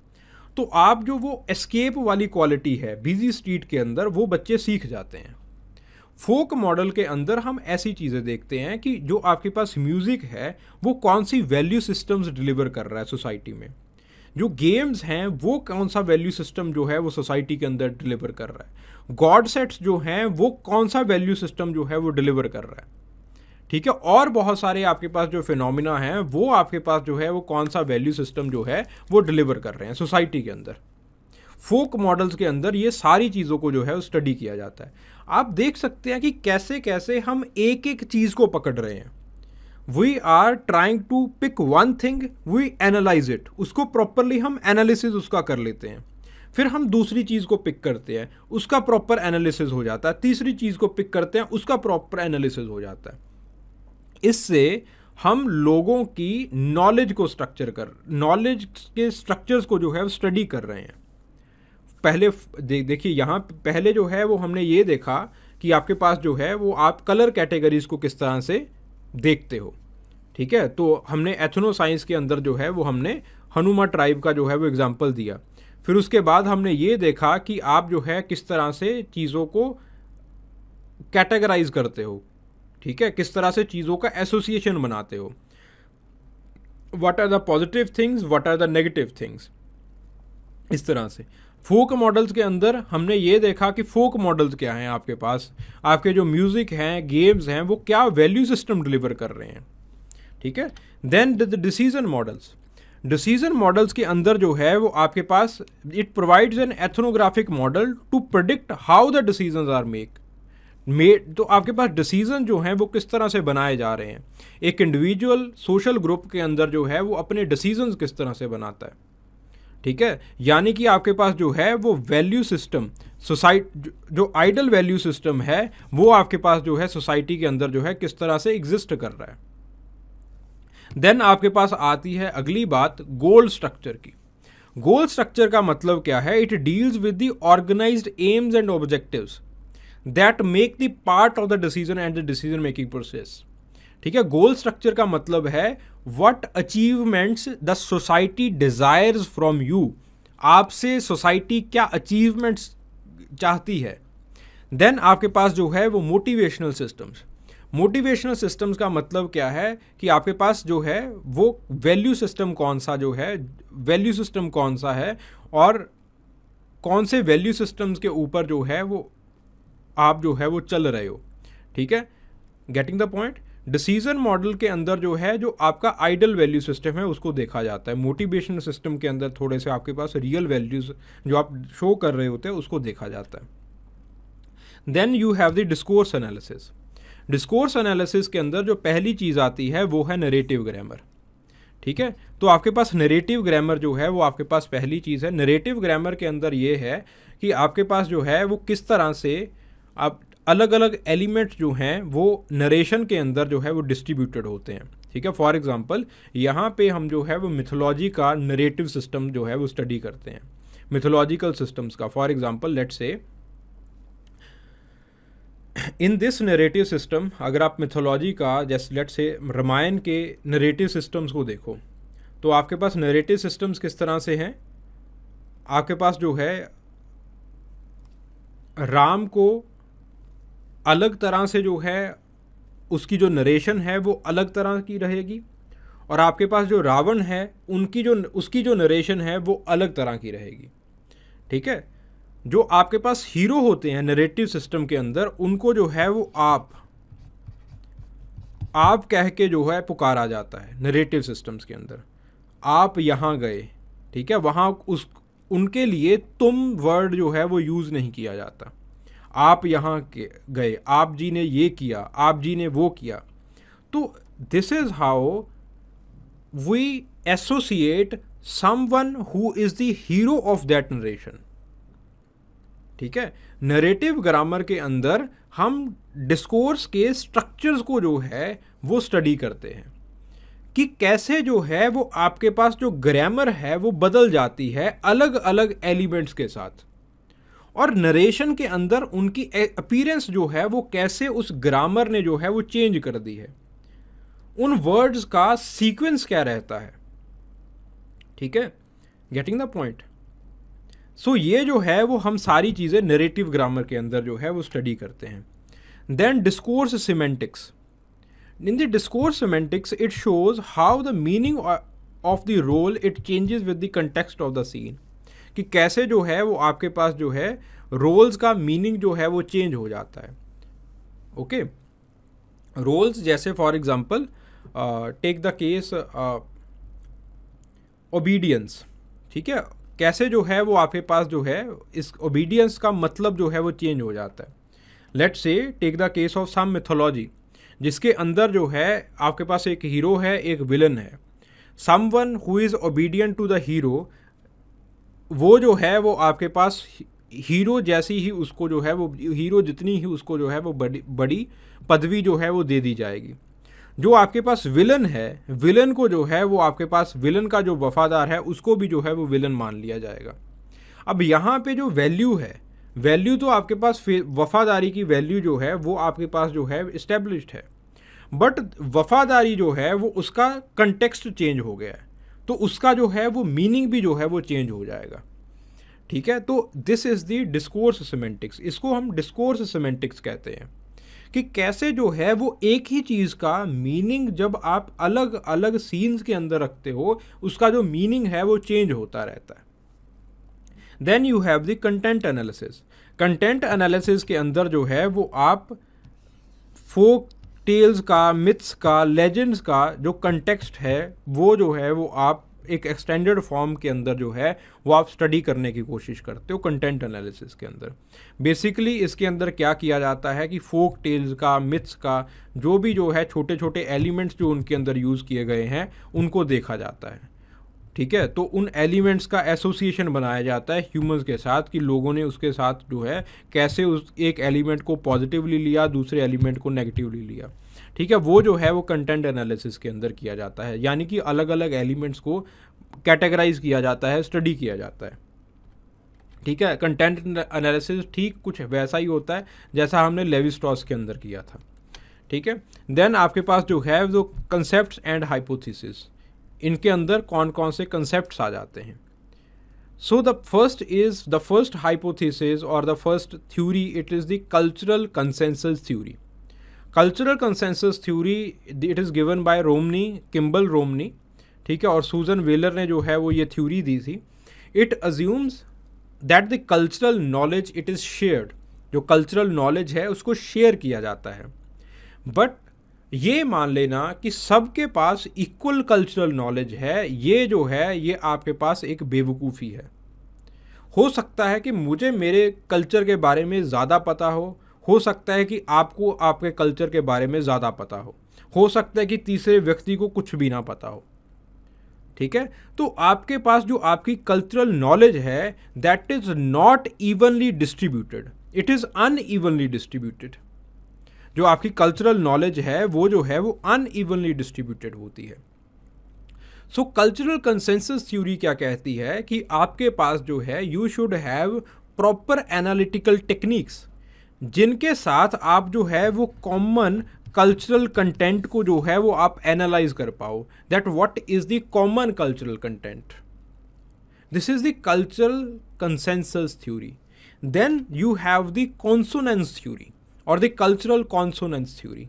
तो आप जो वो एस्केप वाली क्वालिटी है बिजी स्ट्रीट के अंदर, वो बच्चे सीख जाते हैं। फोक मॉडल के अंदर हम ऐसी चीज़ें देखते हैं कि जो आपके पास म्यूज़िक है वो कौन सी वैल्यू सिस्टम्स डिलीवर कर रहा है सोसाइटी में, जो गेम्स हैं वो कौन सा वैल्यू सिस्टम जो है वो सोसाइटी के अंदर डिलीवर कर रहा है, गॉड सेट्स जो हैं वो कौन सा वैल्यू सिस्टम जो है वो डिलीवर कर रहा है। ठीक है, और बहुत सारे आपके पास जो फिनोमिना हैं वो आपके पास जो है वो कौन सा वैल्यू सिस्टम जो है वो डिलीवर कर रहे हैं सोसाइटी के अंदर। फोक मॉडल्स के अंदर ये सारी चीज़ों को जो है वो स्टडी किया जाता है। आप देख सकते हैं कि कैसे कैसे हम एक एक चीज़ को पकड़ रहे हैं। We are trying to pick one thing, we analyse it, उसको प्रॉपरली हम एनालिसिस उसका कर लेते हैं, फिर हम दूसरी चीज़ को पिक करते हैं, उसका प्रॉपर एनालिसिस हो जाता है, तीसरी चीज़ को पिक करते हैं, उसका प्रॉपर एनालिसिस हो जाता है। इससे हम लोगों की नॉलेज को नॉलेज के स्ट्रक्चर्स को जो है स्टडी कर रहे हैं। पहले देखिए यहाँ पहले जो है वो हमने ये देखा कि आपके पास जो है वो आप कलर कैटेगरीज को किस तरह से देखते हो। ठीक है, तो हमने एथनो साइंस के अंदर जो है वो हमने हनुमा ट्राइब का जो है वो एग्जाम्पल दिया। फिर उसके बाद हमने ये देखा कि आप जो है किस तरह से चीज़ों को कैटेगराइज करते हो। ठीक है, किस तरह से चीज़ों का एसोसिएशन बनाते हो, what are the positive things, what are the negative things, इस तरह से। फोक मॉडल्स के अंदर हमने ये देखा कि फोक मॉडल्स क्या हैं, आपके पास आपके जो म्यूज़िक हैं, गेम्स हैं, वो क्या वैल्यू सिस्टम डिलीवर कर रहे हैं। ठीक है, then the decision models. Decision models के अंदर जो है वो आपके पास it provides an ethnographic model to predict how the decisions are made. तो आपके पास डिसीजन जो हैं वो किस तरह से बनाए जा रहे हैं, एक इंडिविजुअल सोशल ग्रुप के अंदर जो है वो अपने डिसीजंस किस तरह से बनाता है। ठीक है, यानी कि आपके पास जो है वो वैल्यू सिस्टम जो आइडल वैल्यू सिस्टम है वो आपके पास जो है सोसाइटी के अंदर जो है किस तरह से एग्जिस्ट कर रहा है। देन आपके पास आती है अगली बात गोल स्ट्रक्चर की। गोल स्ट्रक्चर का मतलब क्या है, it deals with the organised aims and objectives that make the part of the decision and the decision making process. ठीक है, गोल स्ट्रक्चर का मतलब है what achievements the society desires from you, आपसे सोसाइटी क्या अचीवमेंट्स चाहती है। देन आपके पास जो है वो मोटिवेशनल सिस्टम्स। मोटिवेशनल सिस्टम्स का मतलब क्या है कि आपके पास जो है वो वैल्यू सिस्टम कौन सा जो है, वैल्यू सिस्टम कौन सा है और कौन से वैल्यू सिस्टम्स के ऊपर जो है वो आप जो है वो चल रहे हो। ठीक है, getting the point. Decision model के अंदर जो है जो आपका आइडल वैल्यू सिस्टम है उसको देखा जाता है। मोटिवेशनल सिस्टम के अंदर थोड़े से आपके पास रियल वैल्यूज जो आप शो कर रहे होते हैं उसको देखा जाता है। Then you have the discourse analysis. Discourse analysis के अंदर जो पहली चीज़ आती है वो है नरेटिव ग्रामर। ठीक है, तो आपके पास नरेटिव ग्रामर जो है वो आपके पास पहली चीज़ है। नरेटिव ग्रामर के अंदर ये है कि आपके पास जो है वो किस तरह से आप अलग अलग एलिमेंट्स जो हैं वो नरेशन के अंदर जो है वो डिस्ट्रीब्यूटेड होते हैं। ठीक है, फॉर एग्जांपल यहाँ पे हम जो है वो मिथोलॉजी का नरेटिव सिस्टम जो है वो स्टडी करते हैं, मिथोलॉजिकल सिस्टम्स का। For example let's say in this narrative system, अगर आप मिथोलॉजी का जैसे लेट्स से रामायण के नरेटिव सिस्टम्स को देखो तो आपके पास नरेटिव सिस्टम्स किस तरह से हैं, आपके पास जो है राम को अलग तरह से जो है उसकी जो नरेशन है वो अलग तरह की रहेगी, और आपके पास जो रावण है उसकी जो नरेशन है वो अलग तरह की रहेगी। ठीक है, जो आपके पास हीरो होते हैं नरेटिव सिस्टम के अंदर, उनको जो है वो आप कह के जो है पुकारा जाता है नरेटिव सिस्टम्स के अंदर। आप यहाँ गए, ठीक है, वहाँ उनके लिए तुम वर्ड जो है वो यूज़ नहीं किया जाता। आप यहाँ गए, आप जी ने ये किया, आप जी ने वो किया। तो this is how we associate someone who is the hero of that narration. ठीक है, नरेटिव ग्रामर के अंदर हम डिस्कोर्स के स्ट्रक्चर्स को जो है वो स्टडी करते हैं कि कैसे जो है वो आपके पास जो ग्रामर है वो बदल जाती है अलग अलग एलिमेंट्स के साथ, और नरेशन के अंदर उनकी अपीयरेंस जो है वो कैसे उस ग्रामर ने जो है वो चेंज कर दी है, उन वर्ड्स का सीक्वेंस क्या रहता है। ठीक है, गेटिंग द पॉइंट। सो ये जो है वो हम सारी चीज़ें नरेटिव ग्रामर के अंदर जो है वो स्टडी करते हैं। Then discourse semantics. In the discourse semantics it shows how the meaning of the role it changes with the context of the scene, कि कैसे जो है वो आपके पास जो है रोल्स का मीनिंग जो है वो चेंज हो जाता है। ओके, रोल्स जैसे for example take the case obedience. ठीक है, कैसे जो है वो आपके पास जो है इस ओबीडियंस का मतलब जो है वो चेंज हो जाता है। Let's say take the case of some mythology, जिसके अंदर जो है आपके पास एक हीरो है, एक विलन है। Someone who is obedient to the hero, वो जो है वो आपके पास हीरो जैसी ही उसको जो है वो हीरो जितनी ही उसको जो है वो बड़ी पदवी जो है वो दे दी जाएगी। जो आपके पास विलन है, विलन को जो है वो आपके पास विलन का जो वफादार है उसको भी जो है वो विलन मान लिया जाएगा। अब यहाँ पे जो वैल्यू है, वैल्यू तो आपके पास वफादारी की वैल्यू जो है वो आपके पास जो है इस्टेब्लिश्ड है, बट वफादारी जो है वो उसका कंटेक्स्ट चेंज हो गया है, तो उसका जो है वो मीनिंग भी जो है वो चेंज हो जाएगा। ठीक है, तो this is the discourse semantics. इसको हम डिस्कोर्स सिमेंटिक्स कहते हैं कि कैसे जो है वो एक ही चीज़ का मीनिंग जब आप अलग अलग सीन्स के अंदर रखते हो, उसका जो मीनिंग है वो चेंज होता रहता है। Then you have the content analysis. Content analysis के अंदर जो है वो आप फोक टेल्स का, मिथ्स का, लेजेंड्स का जो कंटेक्स्ट है वो जो है वो आप एक एक्सटेंडेड फॉर्म के अंदर जो है वो आप स्टडी करने की कोशिश करते हो कंटेंट एनालिसिस के अंदर। बेसिकली इसके अंदर क्या किया जाता है कि फोक टेल्स का, मिथ्स का जो भी जो है छोटे छोटे एलिमेंट्स जो उनके अंदर यूज़ किए गए हैं उनको देखा जाता है। ठीक है, तो उन एलिमेंट्स का एसोसिएशन बनाया जाता है ह्यूमंस के साथ कि लोगों ने उसके साथ जो है कैसे उस एक एलिमेंट को पॉजिटिवली लिया, दूसरे एलिमेंट को नेगेटिवली लिया। ठीक है, वो जो है वो कंटेंट एनालिसिस के अंदर किया जाता है, यानी कि अलग अलग एलिमेंट्स को कैटेगराइज किया जाता है, स्टडी किया जाता है। ठीक है, कंटेंट एनालिसिस ठीक कुछ वैसा ही होता है जैसा हमने लेवी स्ट्रॉस के अंदर किया था। ठीक है, देन आपके पास जो है जो कंसेप्ट्स एंड हाइपोथेसिस, इनके अंदर कौन कौन से कंसेप्ट्स आ जाते हैं। सो द फर्स्ट हाइपोथेसिस और the first theory, it is the cultural consensus theory. Cultural consensus theory it is given by Romney, Kimball Romney. ठीक है, और सूजन वेलर ने जो है वो ये थ्योरी दी थी। It assumes that the cultural knowledge it is shared. जो कल्चरल नॉलेज है उसको शेयर किया जाता है, बट ये मान लेना कि सबके पास इक्वल कल्चरल नॉलेज है, ये जो है ये आपके पास एक बेवकूफ़ी है। हो सकता है कि मुझे मेरे कल्चर के बारे में ज़्यादा पता हो सकता है कि आपको आपके कल्चर के बारे में ज़्यादा पता हो सकता है कि तीसरे व्यक्ति को कुछ भी ना पता हो। ठीक है, तो आपके पास जो आपकी कल्चरल नॉलेज है that is not evenly distributed, it is unevenly distributed. जो आपकी कल्चरल नॉलेज है वो जो है वो अनइवनली डिस्ट्रीब्यूटेड होती है। सो कल्चरल कंसेंसस थ्योरी क्या कहती है कि आपके पास जो है you should have proper analytical techniques जिनके साथ आप जो है वो कॉमन कल्चरल कंटेंट को जो है वो आप एनालाइज कर पाओ, that what is the common cultural content. This is the cultural consensus theory. Then you have the consonance theory or the cultural consonance theory.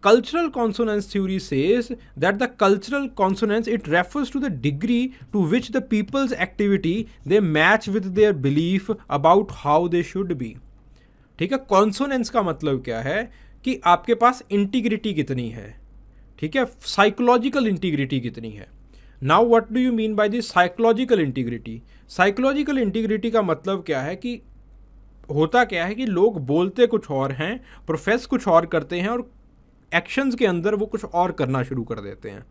Cultural consonance theory says that the cultural consonance, it refers to the degree to which the people's activity they match with their belief about how they should be. ठीक है, कॉन्सोनेंस का मतलब क्या है कि आपके पास इंटीग्रिटी कितनी है, ठीक है, साइकोलॉजिकल इंटीग्रिटी कितनी है. Now what do you mean by this psychological integrity? Psychological integrity का मतलब क्या है कि होता क्या है कि लोग बोलते कुछ और हैं, प्रोफेस कुछ और करते हैं और एक्शंस के अंदर वो कुछ और करना शुरू कर देते हैं.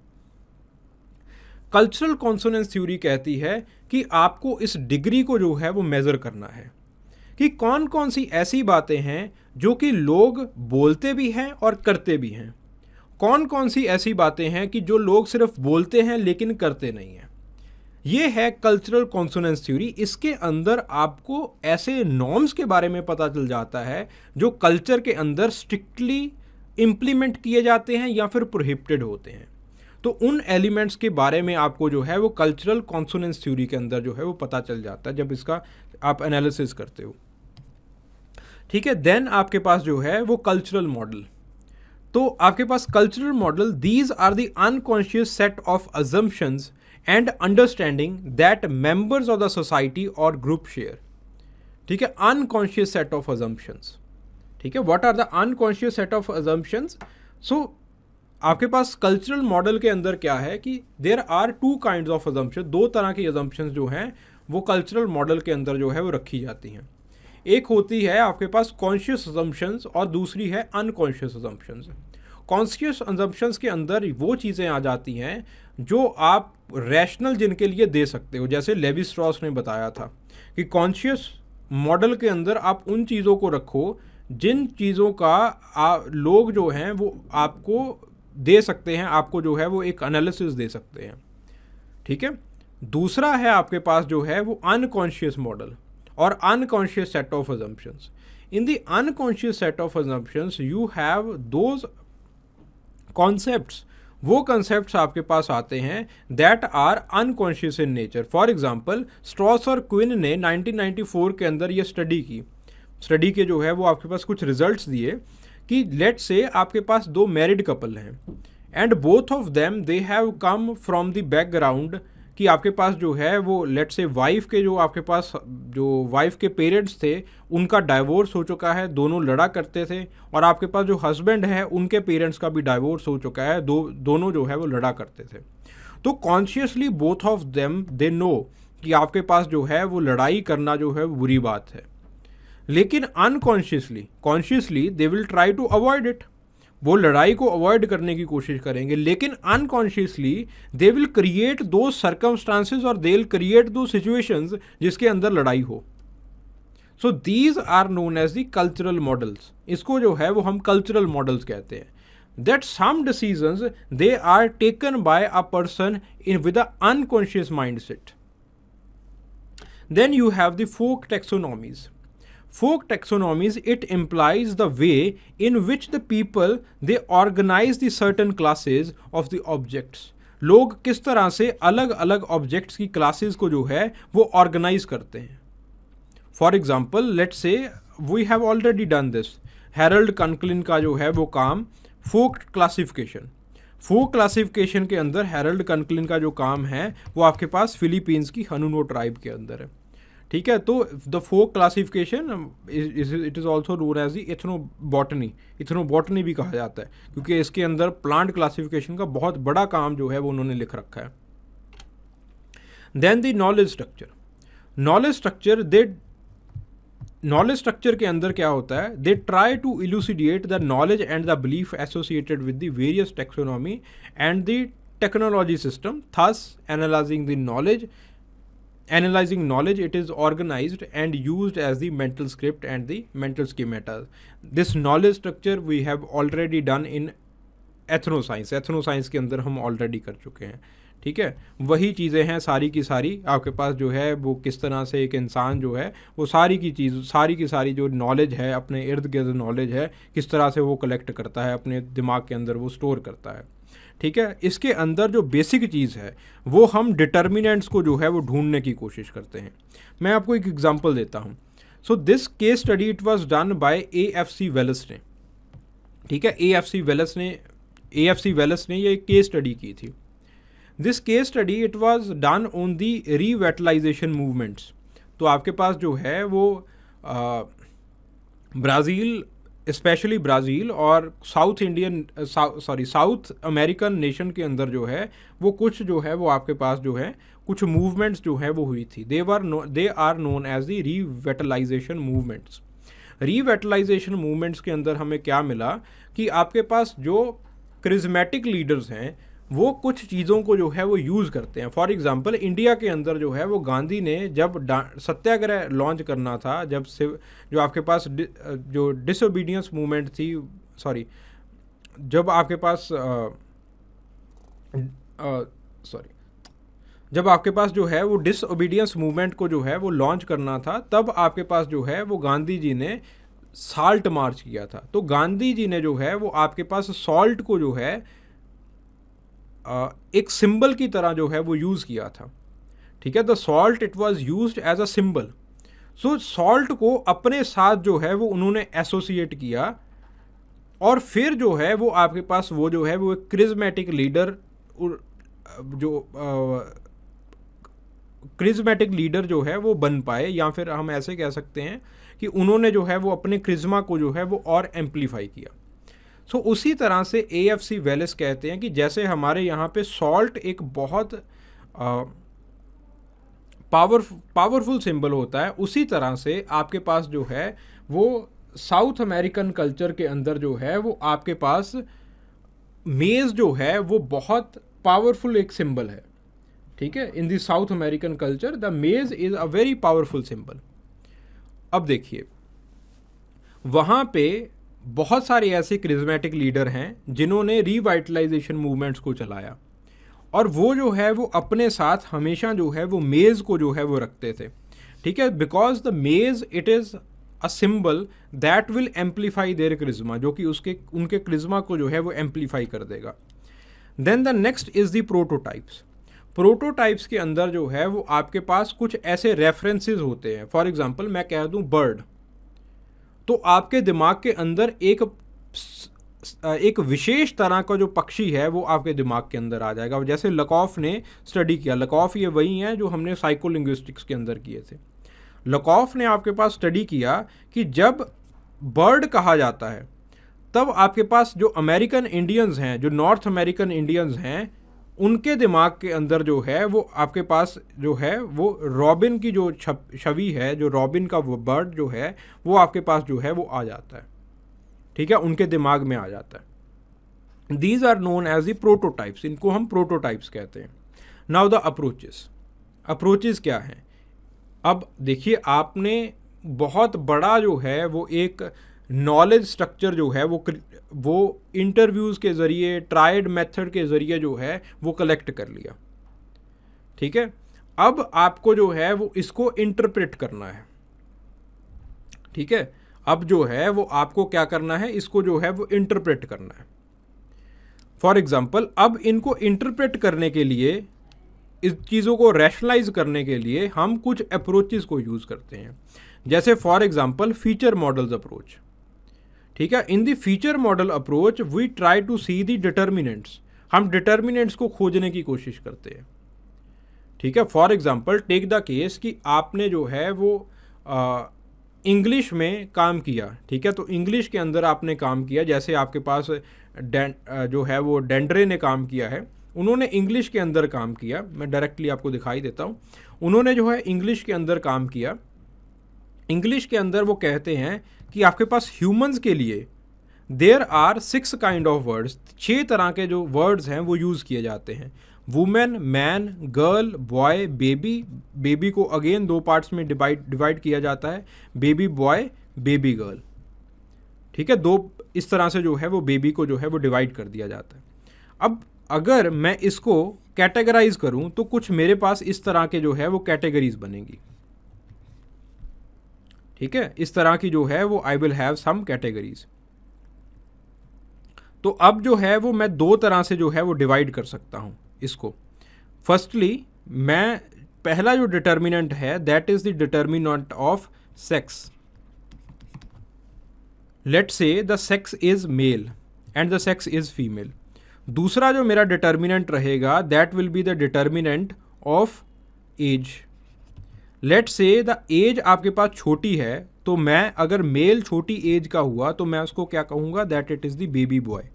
कल्चरल कॉन्सोनेंस थ्योरी कहती है कि आपको इस डिग्री को जो है वो मेज़र करना है कि कौन कौन सी ऐसी बातें हैं जो कि लोग बोलते भी हैं और करते भी हैं, कौन कौन सी ऐसी बातें हैं कि जो लोग सिर्फ बोलते हैं लेकिन करते नहीं हैं. ये है कल्चरल कॉन्सोनेंस थ्योरी. इसके अंदर आपको ऐसे नॉर्म्स के बारे में पता चल जाता है जो कल्चर के अंदर स्ट्रिक्टली इम्प्लीमेंट किए जाते हैं या फिर प्रोहिबिटेड होते हैं. तो उन एलिमेंट्स के बारे में आपको जो है वो कल्चरल कॉन्सोनेंस थ्योरी के अंदर जो है वो पता चल जाता है जब इसका आप एनालिसिस करते हो. ठीक है, देन आपके पास जो है वो कल्चरल मॉडल. तो आपके पास cultural model, these are the unconscious set of assumptions and understanding that members of the society और ग्रुप शेयर. ठीक है, अनकॉन्शियस सेट ऑफ अजम्पशंस. ठीक है, what are the unconscious set of assumptions? So आपके पास कल्चरल मॉडल के अंदर क्या है कि there are two kinds of assumption. दो तरह की अजम्पशंस जो हैं वो कल्चरल मॉडल के अंदर जो है वो रखी जाती हैं. एक होती है आपके पास कॉन्शियस अजम्पशंस और दूसरी है अनकॉन्शियस अजम्पशंस. कॉन्शियस अजम्पशंस के अंदर वो चीज़ें आ जाती हैं जो आप रैशनल जिनके लिए दे सकते हो, जैसे लेवी स्ट्रॉस ने बताया था कि कॉन्शियस मॉडल के अंदर आप उन चीज़ों को रखो जिन चीज़ों का लोग जो हैं वो आपको दे सकते हैं, आपको जो है वो एक एनालिसिस दे सकते हैं. ठीक है, दूसरा है आपके पास जो है वो अनकॉन्शियस मॉडल और unconscious set of assumptions. In the unconscious set of assumptions you have those concepts, वो concepts आपके पास आते हैं that are unconscious in nature. For example, Strauss और क्विन ने 1994 के अंदर ये स्टडी के जो है वो आपके पास कुछ रिजल्ट्स दिए कि लेट से आपके पास दो मैरिड कपल हैं and both of them they have come from the background कि आपके पास जो है वो लेट से वाइफ के जो आपके पास जो वाइफ के पेरेंट्स थे उनका डाइवोर्स हो चुका है, दोनों लड़ा करते थे, और आपके पास जो हस्बैंड है उनके पेरेंट्स का भी डाइवोर्स हो चुका है, दोनों जो है वो लड़ा करते थे. तो consciously both of them they know कि आपके पास जो है वो लड़ाई करना जो है बुरी बात है, लेकिन consciously they will try to avoid it. वो लड़ाई को अवॉइड करने की कोशिश करेंगे, लेकिन अनकॉन्शियसली दे विल क्रिएट दो सर्कमस्टांसेस और दे विल क्रिएट दो सिचुएशंस जिसके अंदर लड़ाई हो. So these are known as the cultural models. इसको जो है वो हम कल्चरल मॉडल्स कहते हैं. That some decisions they are taken by a person in with a unconscious mindset. Then you have the folk taxonomies. Folk taxonomies, it implies the way in which the people they organize the certain classes of the objects. लोग किस तरह से अलग अलग ऑब्जेक्ट्स की क्लासेस को जो है वो ऑर्गेनाइज करते हैं. For example let's say we have already done this. Harold Conklin का जो है वो काम फोक क्लासिफिकेशन. फोक क्लासिफिकेशन के अंदर हैरल्ड कनक्लिन का जो काम है वो आपके पास फिलीपींस की हनुनो ट्राइब के अंदर है. ठीक है, तो the folk classification it is also known as the ethnobotany. Ethnobotany भी कहा जाता है क्योंकि इसके अंदर प्लांट क्लासिफिकेशन का बहुत बड़ा काम जो है वो उन्होंने लिख रखा है. Then the knowledge structure. Knowledge structure के अंदर क्या होता है? They try to elucidate the knowledge and the belief associated with the various taxonomy and the technology system. Thus Analyzing knowledge, it is organized and used as the mental script and the mental schemata. This knowledge structure we have already done in एथनोसाइंस. एथनोसाइंस के अंदर हम ऑलरेडी कर चुके हैं. ठीक है, वही चीज़ें हैं सारी की सारी आपके पास जो है वो किस तरह से एक इंसान जो है वो सारी की सारी जो नॉलेज है, अपने इर्द गिर्द नॉलेज है, किस तरह से वो कलेक्ट करता है, अपने दिमाग के अंदर वो स्टोर करता है। ठीक है, इसके अंदर जो बेसिक चीज़ है वो हम डिटर्मिनेंट्स को जो है वो ढूंढने की कोशिश करते हैं। मैं आपको एक एग्जांपल देता हूँ। So this case study it was done by AFC Wales ने। ठीक है, AFC वेल्स ने ये केस स्टडी की थी। This case study it was done on the revitalisation movements. तो आपके पास जो है वो ब्राज़ील, स्पेशली ब्राज़ील और साउथ अमेरिकन नेशन के अंदर जो है वो कुछ जो है वो आपके पास जो है कुछ मूवमेंट्स जो है वो हुई थी। They are known as the revitalisation movements. Revitalisation movements के अंदर हमें क्या मिला कि आपके पास जो क्रिज्मेटिक लीडर्स हैं वो कुछ चीज़ों को जो है वो यूज़ करते हैं। फॉर एग्जांपल इंडिया के अंदर जो है वो गांधी ने जब सत्याग्रह लॉन्च करना था, जब से जो आपके पास जो डिसोबीडियंस मूवमेंट थी, सॉरी, जब आपके पास जब आपके पास जो है वो डिसओबीडियंस मूवमेंट को जो है वो लॉन्च करना था, तब आपके पास जो है वो गांधी जी ने साल्ट मार्च किया था। तो गांधी जी ने जो है वो आपके पास सॉल्ट को जो है एक सिंबल की तरह जो है वो यूज़ किया था। ठीक है, the salt it was used as a symbol. So salt को अपने साथ जो है वो उन्होंने एसोसिएट किया, और फिर जो है वो आपके पास वो जो है वो एक क्रिज्मेटिक लीडर, जो क्रिज्मेटिक लीडर जो है वो बन पाए, या फिर हम ऐसे कह सकते हैं कि उन्होंने जो है वो अपने क्रिज्मा को जो है वो और एम्पलीफाई किया। सो उसी तरह से AFC वेल्स कहते हैं कि जैसे हमारे यहाँ पे सॉल्ट एक बहुत पावरफुल सिंबल होता है, उसी तरह से आपके पास जो है वो साउथ अमेरिकन कल्चर के अंदर जो है वो आपके पास मेज़ जो है वो बहुत पावरफुल एक सिंबल है। ठीक है, in the South American culture the maize is a very powerful symbol. अब देखिए, वहाँ पे बहुत सारे ऐसे क्रिज्मेटिक लीडर हैं जिन्होंने रीवाइटलाइजेशन मूवमेंट्स को चलाया, और वो जो है वो अपने साथ हमेशा जो है वो मेज़ को जो है वो रखते थे। ठीक है, because the maize it is a symbol that will amplify their charisma, जो कि उनके क्रिज्मा को जो है वो एम्पलीफाई कर देगा। Then the next is the prototypes. Prototypes के अंदर जो है वो आपके पास कुछ ऐसे रेफरेंसेस होते हैं। फॉर एग्जांपल मैं कह दूं बर्ड, तो आपके दिमाग के अंदर एक विशेष तरह का जो पक्षी है वो आपके दिमाग के अंदर आ जाएगा। जैसे लकॉफ ने स्टडी किया, लकॉफ ये वही हैं जो हमने साइकोलिंग्विस्टिक्स के अंदर किए थे। लकॉफ ने आपके पास स्टडी किया कि जब बर्ड कहा जाता है तब आपके पास जो अमेरिकन इंडियंस हैं, जो नॉर्थ अमेरिकन इंडियंस हैं, उनके दिमाग के अंदर जो है वो आपके पास जो है वो रॉबिन की जो छवि है, जो रॉबिन का वो बर्ड जो है वो आपके पास जो है वो आ जाता है। ठीक है, उनके दिमाग में आ जाता है। These are known as the prototypes, इनको हम प्रोटोटाइप्स कहते हैं। नाउ द अप्रोचेस क्या हैं? अब देखिए, आपने बहुत बड़ा जो है वो एक नॉलेज स्ट्रक्चर जो है वो इंटरव्यूज़ के ज़रिए, ट्राइड मेथड के ज़रिए जो है वो कलेक्ट कर लिया। ठीक है, अब आपको जो है वो इसको इंटरप्रेट करना है। ठीक है, अब जो है वो आपको क्या करना है, इसको जो है वो इंटरप्रेट करना है। फॉर एग्जाम्पल, अब इनको इंटरप्रेट करने के लिए, इस चीज़ों को रैशनलाइज करने के लिए हम कुछ अप्रोचेस को यूज़ करते हैं। जैसे for example feature models approach. ठीक है, in the feature model approach we try to see the determinants, हम डिटर्मिनेंट्स को खोजने की कोशिश करते हैं। ठीक है, for example take the case कि आपने जो है वो इंग्लिश में काम किया। ठीक है, तो इंग्लिश के अंदर आपने काम किया, जैसे आपके पास जो है वो डेंड्रे ने काम किया है, उन्होंने इंग्लिश के अंदर काम किया। मैं डायरेक्टली आपको दिखाई देता हूँ, उन्होंने जो है इंग्लिश के अंदर काम किया। इंग्लिश के अंदर वो कहते हैं कि आपके पास ह्यूमंस के लिए there are 6 kind of words, 6 तरह के जो वर्ड्स हैं वो यूज़ किए जाते हैं। Women, man, girl, boy, baby. Baby को अगेन 2 पार्ट्स में डिवाइड किया जाता है, बेबी बॉय, बेबी गर्ल। ठीक है, 2 इस तरह से जो है वो बेबी को जो है वो डिवाइड कर दिया जाता है। अब अगर मैं इसको कैटेगराइज करूं तो कुछ मेरे पास इस तरह के जो है वो कैटेगरीज बनेंगी, ठीक है, इस तरह की जो है वो I will have some categories. तो अब जो है वो मैं दो तरह से जो है वो डिवाइड कर सकता हूं इसको। फर्स्टली मैं पहला जो डिटर्मिनेंट है that is the determinant of sex. Let's say the sex is male and the sex is female. दूसरा जो मेरा डिटर्मिनेंट रहेगा that will be the determinant of age. Let's say the age आपके पास छोटी है, तो मैं अगर मेल छोटी एज का हुआ तो मैं उसको क्या कहूँगा, that it is the baby boy.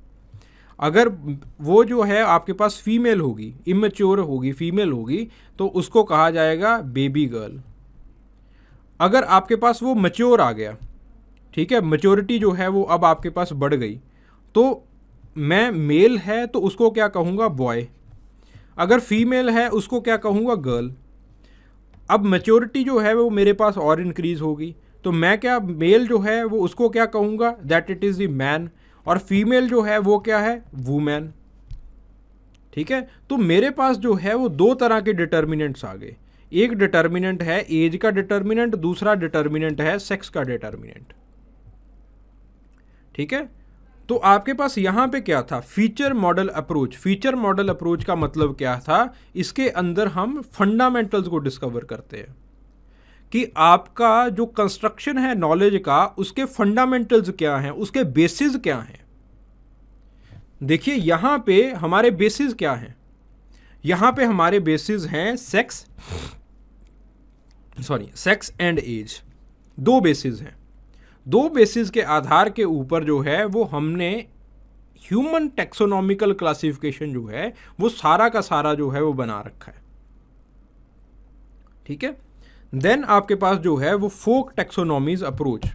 अगर वो जो है आपके पास फीमेल होगी, इमेच्योर होगी, फीमेल होगी, तो उसको कहा जाएगा बेबी गर्ल। अगर आपके पास वो मैच्योर आ गया, ठीक है, मैच्योरिटी जो है वो अब आपके पास बढ़ गई, तो मैं मेल है तो उसको क्या कहूँगा, बॉय। अगर फीमेल है उसको क्या कहूँगा, गर्ल। अब मैच्योरिटी जो है वो मेरे पास और इंक्रीज होगी, तो मैं क्या, मेल जो है वो उसको क्या कहूँगा, that it is the man, और फीमेल जो है वो क्या है, वुमेन। ठीक है, तो मेरे पास जो है वो दो तरह के डिटर्मिनेंट्स आ गए। एक डिटर्मिनेंट है एज का डिटर्मिनेंट, दूसरा डिटर्मिनेंट है सेक्स का डिटर्मिनेंट। ठीक है, तो आपके पास यहां पे क्या था, feature model approach. Feature model approach का मतलब क्या था, इसके अंदर हम फंडामेंटल्स को डिस्कवर करते हैं कि आपका जो कंस्ट्रक्शन है नॉलेज का, उसके फंडामेंटल्स क्या हैं, उसके बेसिस क्या हैं। देखिए यहां पे हमारे बेसिस क्या हैं, यहां पे हमारे बेसिस हैं सेक्स एंड एज। दो बेसिस हैं। दो बेसिस के आधार के ऊपर जो है वो हमने ह्यूमन टेक्सोनॉमिकल क्लासिफिकेशन जो है वो सारा का सारा जो है वो बना रखा है। ठीक है, देन आपके पास जो है वो folk taxonomies approach.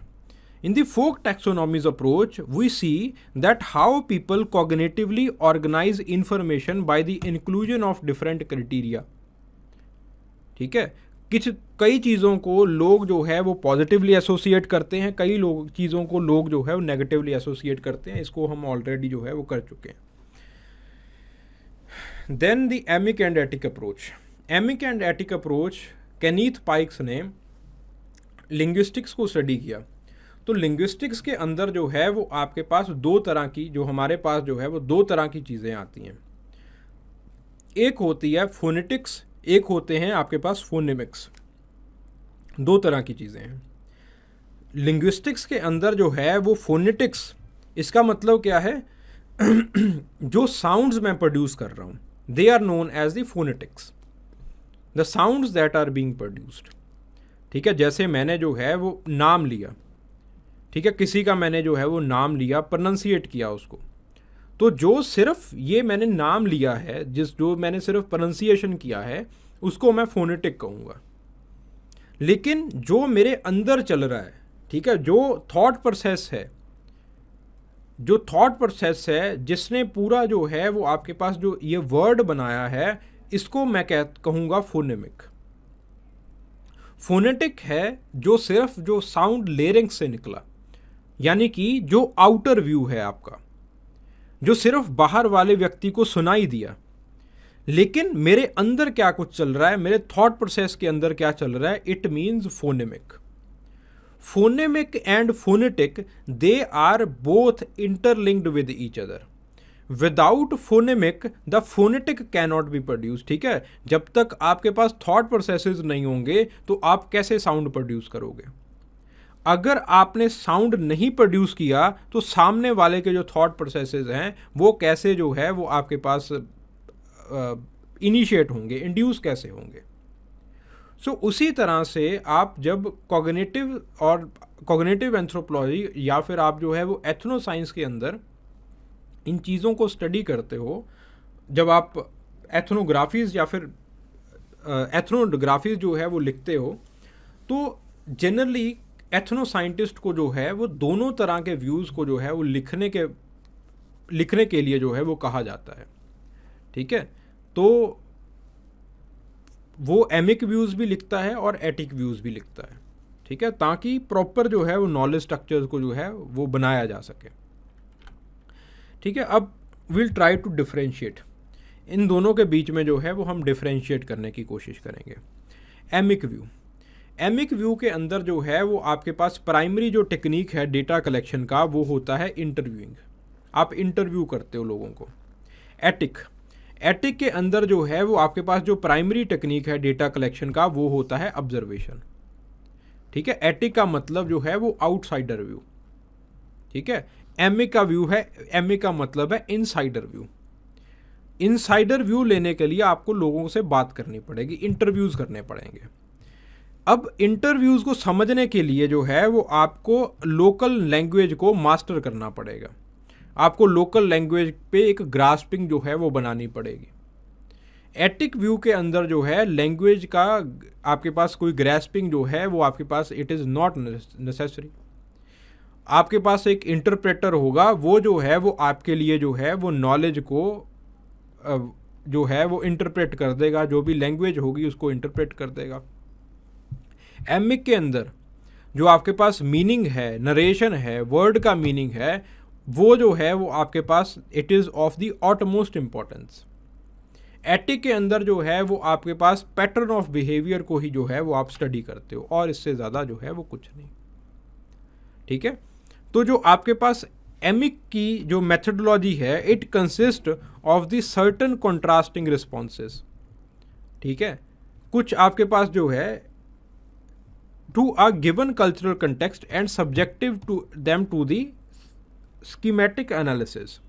In the folk taxonomies approach we see that how people cognitively organise information by the inclusion of different criteria. ठीक है, कई चीज़ों को लोग जो है वो पॉजिटिवली एसोसिएट करते हैं, कई चीज़ों को लोग जो है वो नेगेटिवली एसोसिएट करते हैं। इसको हम ऑलरेडी जो है वो कर चुके हैं। Then the emic and etic approach. Emic and etic approach, Kenneth Pikes ने लिंग्विस्टिक्स को स्टडी किया। तो लिंग्विस्टिक्स के अंदर जो है वो आपके पास दो तरह की, जो हमारे पास जो है वो दो तरह की चीज़ें आती हैं। एक होती है फोनेटिक्स, एक होते हैं आपके पास फोनेमिक्स। दो तरह की चीज़ें हैं। लिंग्विस्टिक्स के अंदर जो है वो फोनेटिक्स, इसका मतलब क्या है जो साउंड्स मैं प्रोड्यूस कर रहा हूँ, they are known as the phonetics, the sounds that are being produced. ठीक है, जैसे मैंने जो है वो नाम लिया, ठीक है, किसी का मैंने जो है वो नाम लिया, प्रोनंसिएट किया उसको, तो जो सिर्फ ये मैंने नाम लिया है, जो मैंने सिर्फ प्रोनंसिएशन किया है, उसको मैं फोनेटिक कहूँगा। लेकिन जो मेरे अंदर चल रहा है, ठीक है, जो थॉट प्रोसेस है, जिसने पूरा जो है वो आपके पास जो ये वर्ड बनाया है, इसको मैं कहूँगा फोनेमिक। फोनेटिक है जो सिर्फ जो साउंड लेरिंग्स से निकला, यानी कि जो आउटर व्यू है आपका, जो सिर्फ बाहर वाले व्यक्ति को सुनाई दिया, लेकिन मेरे अंदर क्या कुछ चल रहा है, मेरे थॉट प्रोसेस के अंदर क्या चल रहा है, it means phonemic. Phonemic and phonetic, they are both interlinked with each other. Without phonemic the phonetic can not be produce. ठीक है, जब तक आपके पास थॉट प्रोसेसेस नहीं होंगे तो आप कैसे साउंड प्रोड्यूस करोगे। अगर आपने साउंड नहीं प्रोड्यूस किया तो सामने वाले के जो थॉट प्रोसेसेस हैं वो कैसे जो है वो आपके पास इनिशिएट होंगे, इंड्यूस कैसे होंगे। सो उसी तरह से आप जब कॉग्निटिव एंथ्रोपोलॉजी या फिर आप जो है वो एथनो साइंस के अंदर इन चीज़ों को स्टडी करते हो, जब आप एथनोग्राफीज या फिर एथनोग्राफीज जो है वो लिखते हो, तो जनरली एथनो साइंटिस्ट को जो है वो दोनों तरह के व्यूज़ को जो है वो लिखने के लिए जो है वो कहा जाता है। ठीक है, तो वो एमिक व्यूज़ भी लिखता है और एटिक व्यूज़ भी लिखता है। ठीक है, ताकि प्रॉपर जो है वो नॉलेज स्ट्रक्चर्स को जो है वो बनाया जा सके। ठीक है, अब विल ट्राई टू डिफरेंशिएट। इन दोनों के बीच में जो है वो हम डिफ्रेंशिएट करने की कोशिश करेंगे। एमिक व्यू, एमिक व्यू के अंदर जो है वो आपके पास प्राइमरी जो टेक्निक है डेटा कलेक्शन का वो होता है इंटरव्यूइंग, आप इंटरव्यू करते हो लोगों को। एटिक, एटिक के अंदर जो है वो आपके पास जो प्राइमरी टेक्निक है डेटा कलेक्शन का वो होता है ऑब्जर्वेशन। ठीक है, एटिक का मतलब जो है वो आउटसाइडर व्यू। ठीक है, एमिक का व्यू है, एमिक का मतलब है इनसाइडर व्यू। इनसाइडर व्यू लेने के लिए आपको लोगों से बात करनी पड़ेगी, इंटरव्यूज करने पड़ेंगे। अब इंटरव्यूज को समझने के लिए जो है वो आपको लोकल लैंग्वेज को मास्टर करना पड़ेगा, आपको लोकल लैंग्वेज पे एक ग्रास्पिंग जो है वो बनानी पड़ेगी। एटिक व्यू के अंदर जो है लैंग्वेज का आपके पास कोई ग्रास्पिंग जो है वो आपके पास इट इज़ नॉट नेसेसरी। आपके पास एक इंटरप्रेटर होगा, वो जो है वो आपके लिए जो है वो नॉलेज को जो है वो इंटरप्रेट कर देगा, जो भी लैंग्वेज होगी उसको इंटरप्रेट कर देगा। एमिक के अंदर जो आपके पास मीनिंग है, नरेशन है, वर्ड का मीनिंग है, वो जो है वो आपके पास it is of the utmost importance. Etic के अंदर जो है वो आपके पास पैटर्न ऑफ बिहेवियर को ही जो है वो आप स्टडी करते हो, और इससे ज़्यादा जो है वो कुछ नहीं। ठीक है, तो जो आपके पास एमिक की जो मेथडोलॉजी है it consist of the certain contrasting responses. ठीक है, कुछ आपके पास जो है to a given cultural context and subjective to them to the schematic analysis.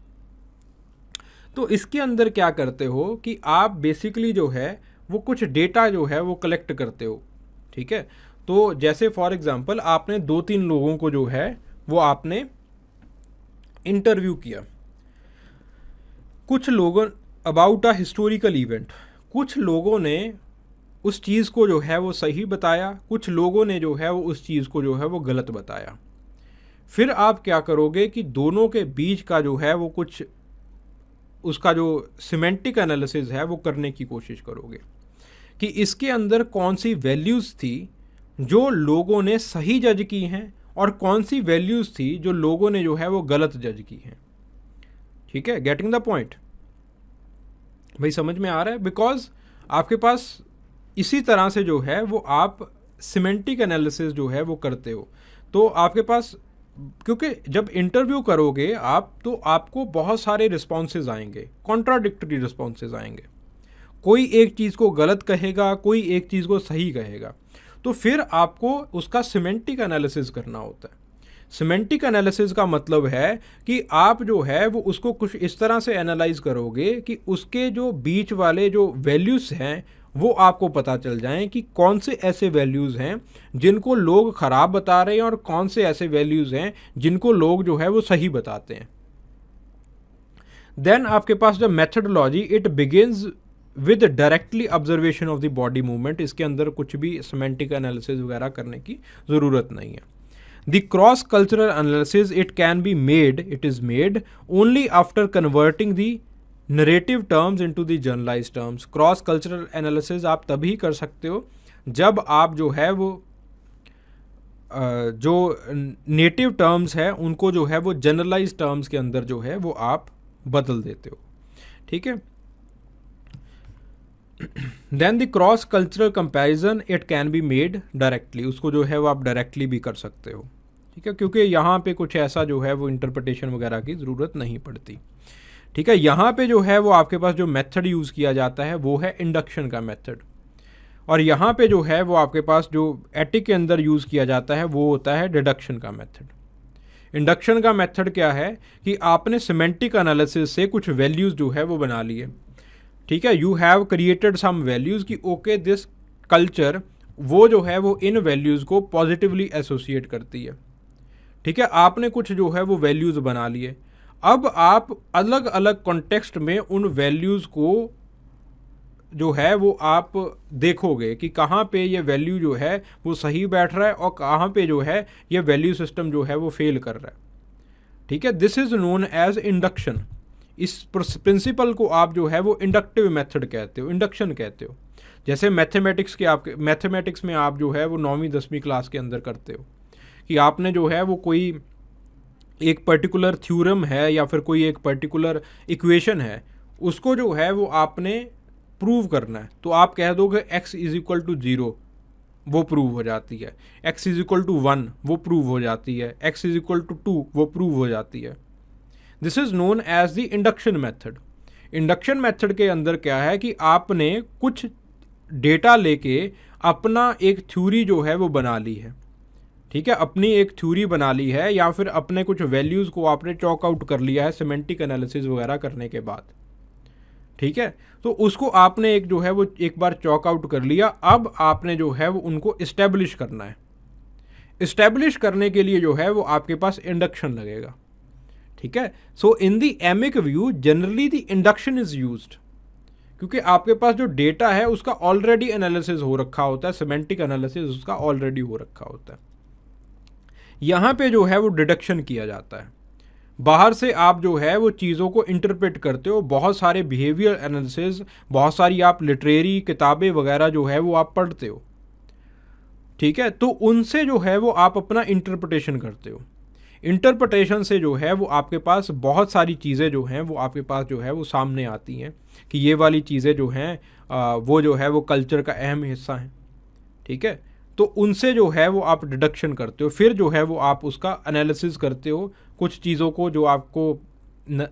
तो इसके अंदर क्या करते हो कि आप बेसिकली जो है वो कुछ डेटा जो है वो कलेक्ट करते हो। ठीक है, तो जैसे फॉर एग्जांपल आपने 2-3 लोगों को जो है वो आपने इंटरव्यू किया, कुछ लोगों अबाउट अ हिस्टोरिकल इवेंट, कुछ लोगों ने उस चीज़ को जो है वो सही बताया, कुछ लोगों ने जो है वो उस चीज़ को जो है वो गलत बताया। फिर आप क्या करोगे कि दोनों के बीच का जो है वो कुछ उसका जो सिमेंटिक एनालिसिस है वो करने की कोशिश करोगे कि इसके अंदर कौन सी वैल्यूज़ थी जो लोगों ने सही जज की हैं और कौन सी वैल्यूज़ थी जो लोगों ने जो है वो गलत जज की हैं। ठीक है, गेटिंग द पॉइंट भाई, समझ में आ रहा है? बिकॉज आपके पास इसी तरह से जो है वो आप सिमेंटिक एनालिसिस जो है वो करते हो। तो आपके पास, क्योंकि जब इंटरव्यू करोगे आप तो आपको बहुत सारे रिस्पॉन्सेज आएंगे, कॉन्ट्राडिक्टरी रिस्पॉन्सेज आएंगे, कोई एक चीज़ को गलत कहेगा, कोई एक चीज़ को सही कहेगा। तो फिर आपको उसका सिमेंटिक एनालिसिस करना होता है। सिमेंटिक एनालिसिस का मतलब है कि आप जो है वो उसको कुछ इस तरह से एनालाइज करोगे कि उसके जो बीच वाले जो वैल्यूज़ हैं वो आपको पता चल जाएं कि कौन से ऐसे वैल्यूज़ हैं जिनको लोग ख़राब बता रहे हैं और कौन से ऐसे वैल्यूज़ हैं जिनको लोग जो है वो सही बताते हैं। देन आपके पास जो methodology it begins with directly observation of the body movement. इसके अंदर कुछ भी सिमेंटिक एनालिसिस वगैरह करने की ज़रूरत नहीं है। The cross cultural analysis it can be made, it is made only after converting the narrative terms into the generalize terms. Cross cultural analysis आप तभी कर सकते हो जब आप जो है वो जो नेटिव टर्म्स है उनको जो है वो जनरलाइज टर्म्स के अंदर जो है वो आप बदल देते हो। ठीक है, then the cross cultural comparison it can be made directly, उसको जो है वो आप डायरेक्टली भी कर सकते हो। ठीक है, क्योंकि यहाँ पे कुछ ऐसा जो है वो इंटरप्रिटेशन वगैरह की ज़रूरत नहीं पड़ती। ठीक है, यहाँ पे जो है वो आपके पास जो मेथड यूज़ किया जाता है वो है इंडक्शन का मेथड, और यहाँ पे जो है वो आपके पास जो एटिक के अंदर यूज़ किया जाता है वो होता है डिडक्शन का मेथड। इंडक्शन का मेथड क्या है कि आपने सिमेंटिक एनालिसिस से कुछ वैल्यूज़ जो है वो बना लिए। ठीक है, you have created some values कि ओके दिस कल्चर वो जो है वो इन वैल्यूज़ को पॉजिटिवली एसोसिएट करती है। ठीक है, आपने कुछ जो है वो वैल्यूज़ बना लिए। अब आप अलग अलग कॉन्टेक्स्ट में उन वैल्यूज़ को जो है वो आप देखोगे कि कहाँ पे ये वैल्यू जो है वो सही बैठ रहा है और कहाँ पे जो है ये वैल्यू सिस्टम जो है वो फेल कर रहा है। ठीक है, this is known as induction. इस प्रिंसिपल को आप जो है वो इंडक्टिव मेथड कहते हो, इंडक्शन कहते हो। जैसे मैथमेटिक्स में आप जो है वो 9वीं 10वीं क्लास के अंदर करते हो कि आपने जो है वो कोई एक पर्टिकुलर थ्योरम है या फिर कोई एक पर्टिकुलर इक्वेशन है, उसको जो है वो आपने प्रूव करना है। तो आप कह दोगे x इज इक्वल टू 0, वो प्रूव हो जाती है। x इज इक्वल टू 1 वो प्रूव हो जाती है। x इज इक्वल टू 2 वो प्रूव हो जाती है। This is known as the induction method. Induction method के अंदर क्या है कि आपने कुछ डेटा लेके अपना एक थ्योरी जो है वो बना ली है, ठीक है, अपनी एक थ्योरी बना ली है, या फिर अपने कुछ वैल्यूज़ को आपने चॉक आउट कर लिया है सिमेंटिक एनालिसिस वगैरह करने के बाद, ठीक है। तो उसको आपने एक जो है वो एक बार चॉक आउट कर लिया। अब आपने जो है वो उनको इस्टेब्लिश करना है। इस्टेब्लिश करने के लिए जो है वो आपके पास इंडक्शन लगेगा, ठीक है। So in the emic view generally the induction is used, क्योंकि आपके पास जो डेटा है उसका ऑलरेडी एनालिसिस हो रखा होता है, सिमेंटिक एनालिसिस उसका ऑलरेडी हो रखा होता है। यहाँ पे जो है वो डिडक्शन किया जाता है। बाहर से आप जो है वो चीज़ों को इंटरप्रेट करते हो, बहुत सारे बिहेवियर एनालिसिस, बहुत सारी आप लिटरेरी किताबें वगैरह जो है वो आप पढ़ते हो, ठीक है। तो उनसे जो है वो आप अपना इंटरप्रिटेशन करते हो। इंटरप्रिटेशन से जो है वो आपके पास बहुत सारी चीज़ें जो हैं वो आपके पास जो है वो सामने आती हैं कि ये वाली चीज़ें जो हैं वो जो है वो कल्चर का अहम हिस्सा हैं, ठीक है। तो उनसे जो है वो आप डिडक्शन करते हो, फिर जो है वो आप उसका एनालिसिस करते हो। कुछ चीज़ों को जो आपको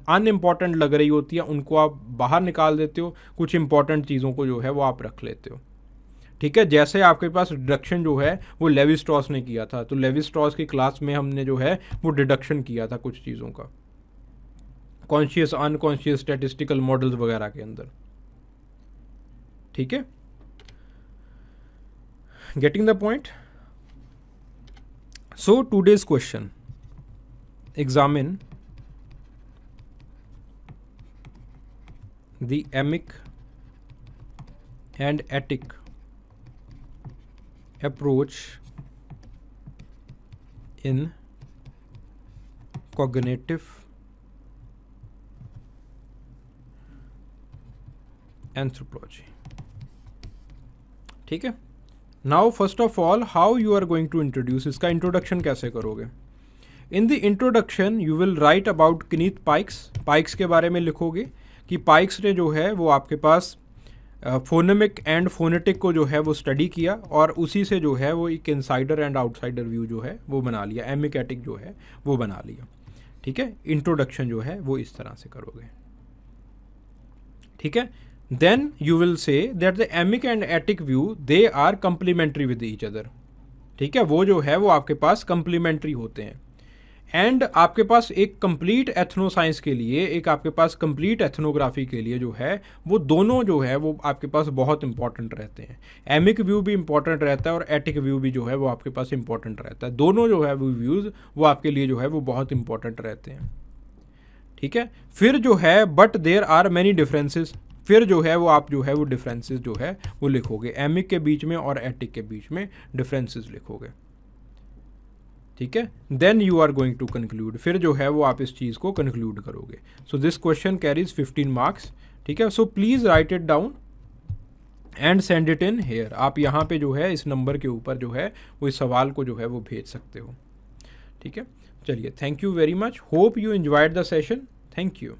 अनइम्पॉर्टेंट लग रही होती है उनको आप बाहर निकाल देते हो, कुछ इंपॉर्टेंट चीज़ों को जो है वो आप रख लेते हो, ठीक है। जैसे आपके पास डिडक्शन जो है वो लेवी स्ट्रॉस ने किया था। तो लेवी स्ट्रॉस की क्लास में हमने जो है वो डिडक्शन किया था कुछ चीज़ों का, कॉन्शियस अनकॉन्शियस स्टैटिस्टिकल मॉडल्स वगैरह के अंदर, ठीक है। Getting the point? So today's question, examine the emic and etic approach in cognitive anthropology, ठीक है। Now first of all how you are going to introduce, इसका इंट्रोडक्शन कैसे करोगे। In the introduction you will write about Kenneth Pikes. Pikes के बारे में लिखोगे कि पाइक्स ने जो है वो आपके पास फोनेमिक एंड फोनेटिक को जो है वो स्टडी किया और उसी से जो है वो एक इनसाइडर एंड आउटसाइडर व्यू जो है वो बना लिया, एमिक एटिक जो है वो बना लिया, ठीक है। इंट्रोडक्शन जो है वो इस तरह से करोगे, ठीक है। Then you will say that the emic and etic view they are complementary with each other, ठीक है। वो जो है वो आपके पास complementary होते हैं। एंड आपके पास एक कंप्लीट एथनोसाइंस के लिए, एक आपके पास कंप्लीट एथनोग्राफी के लिए जो है वो दोनों जो है वो आपके पास बहुत इंपॉर्टेंट रहते हैं। एमिक व्यू भी इंपॉर्टेंट रहता है और एटिक व्यू भी जो है वो आपके पास इंपॉर्टेंट रहता है। दोनों जो है वो व्यूज़ वो आपके लिए जो है वो बहुत इंपॉर्टेंट रहते हैं, ठीक है। फिर जो है but there are many differences, फिर जो है वो आप जो है वो डिफरेंसेस जो है वो लिखोगे, एमिक के बीच में और एटिक के बीच में डिफरेंसेस लिखोगे, ठीक है। Then you are going to conclude, फिर जो है वो आप इस चीज़ को कंक्लूड करोगे। So this question carries 15 marks, ठीक है। So please write it down and send it in here. आप यहाँ पे जो है इस नंबर के ऊपर जो है वो इस सवाल को जो है वो भेज सकते हो, ठीक है। चलिए, thank you very much, hope you enjoyed the session, thank you.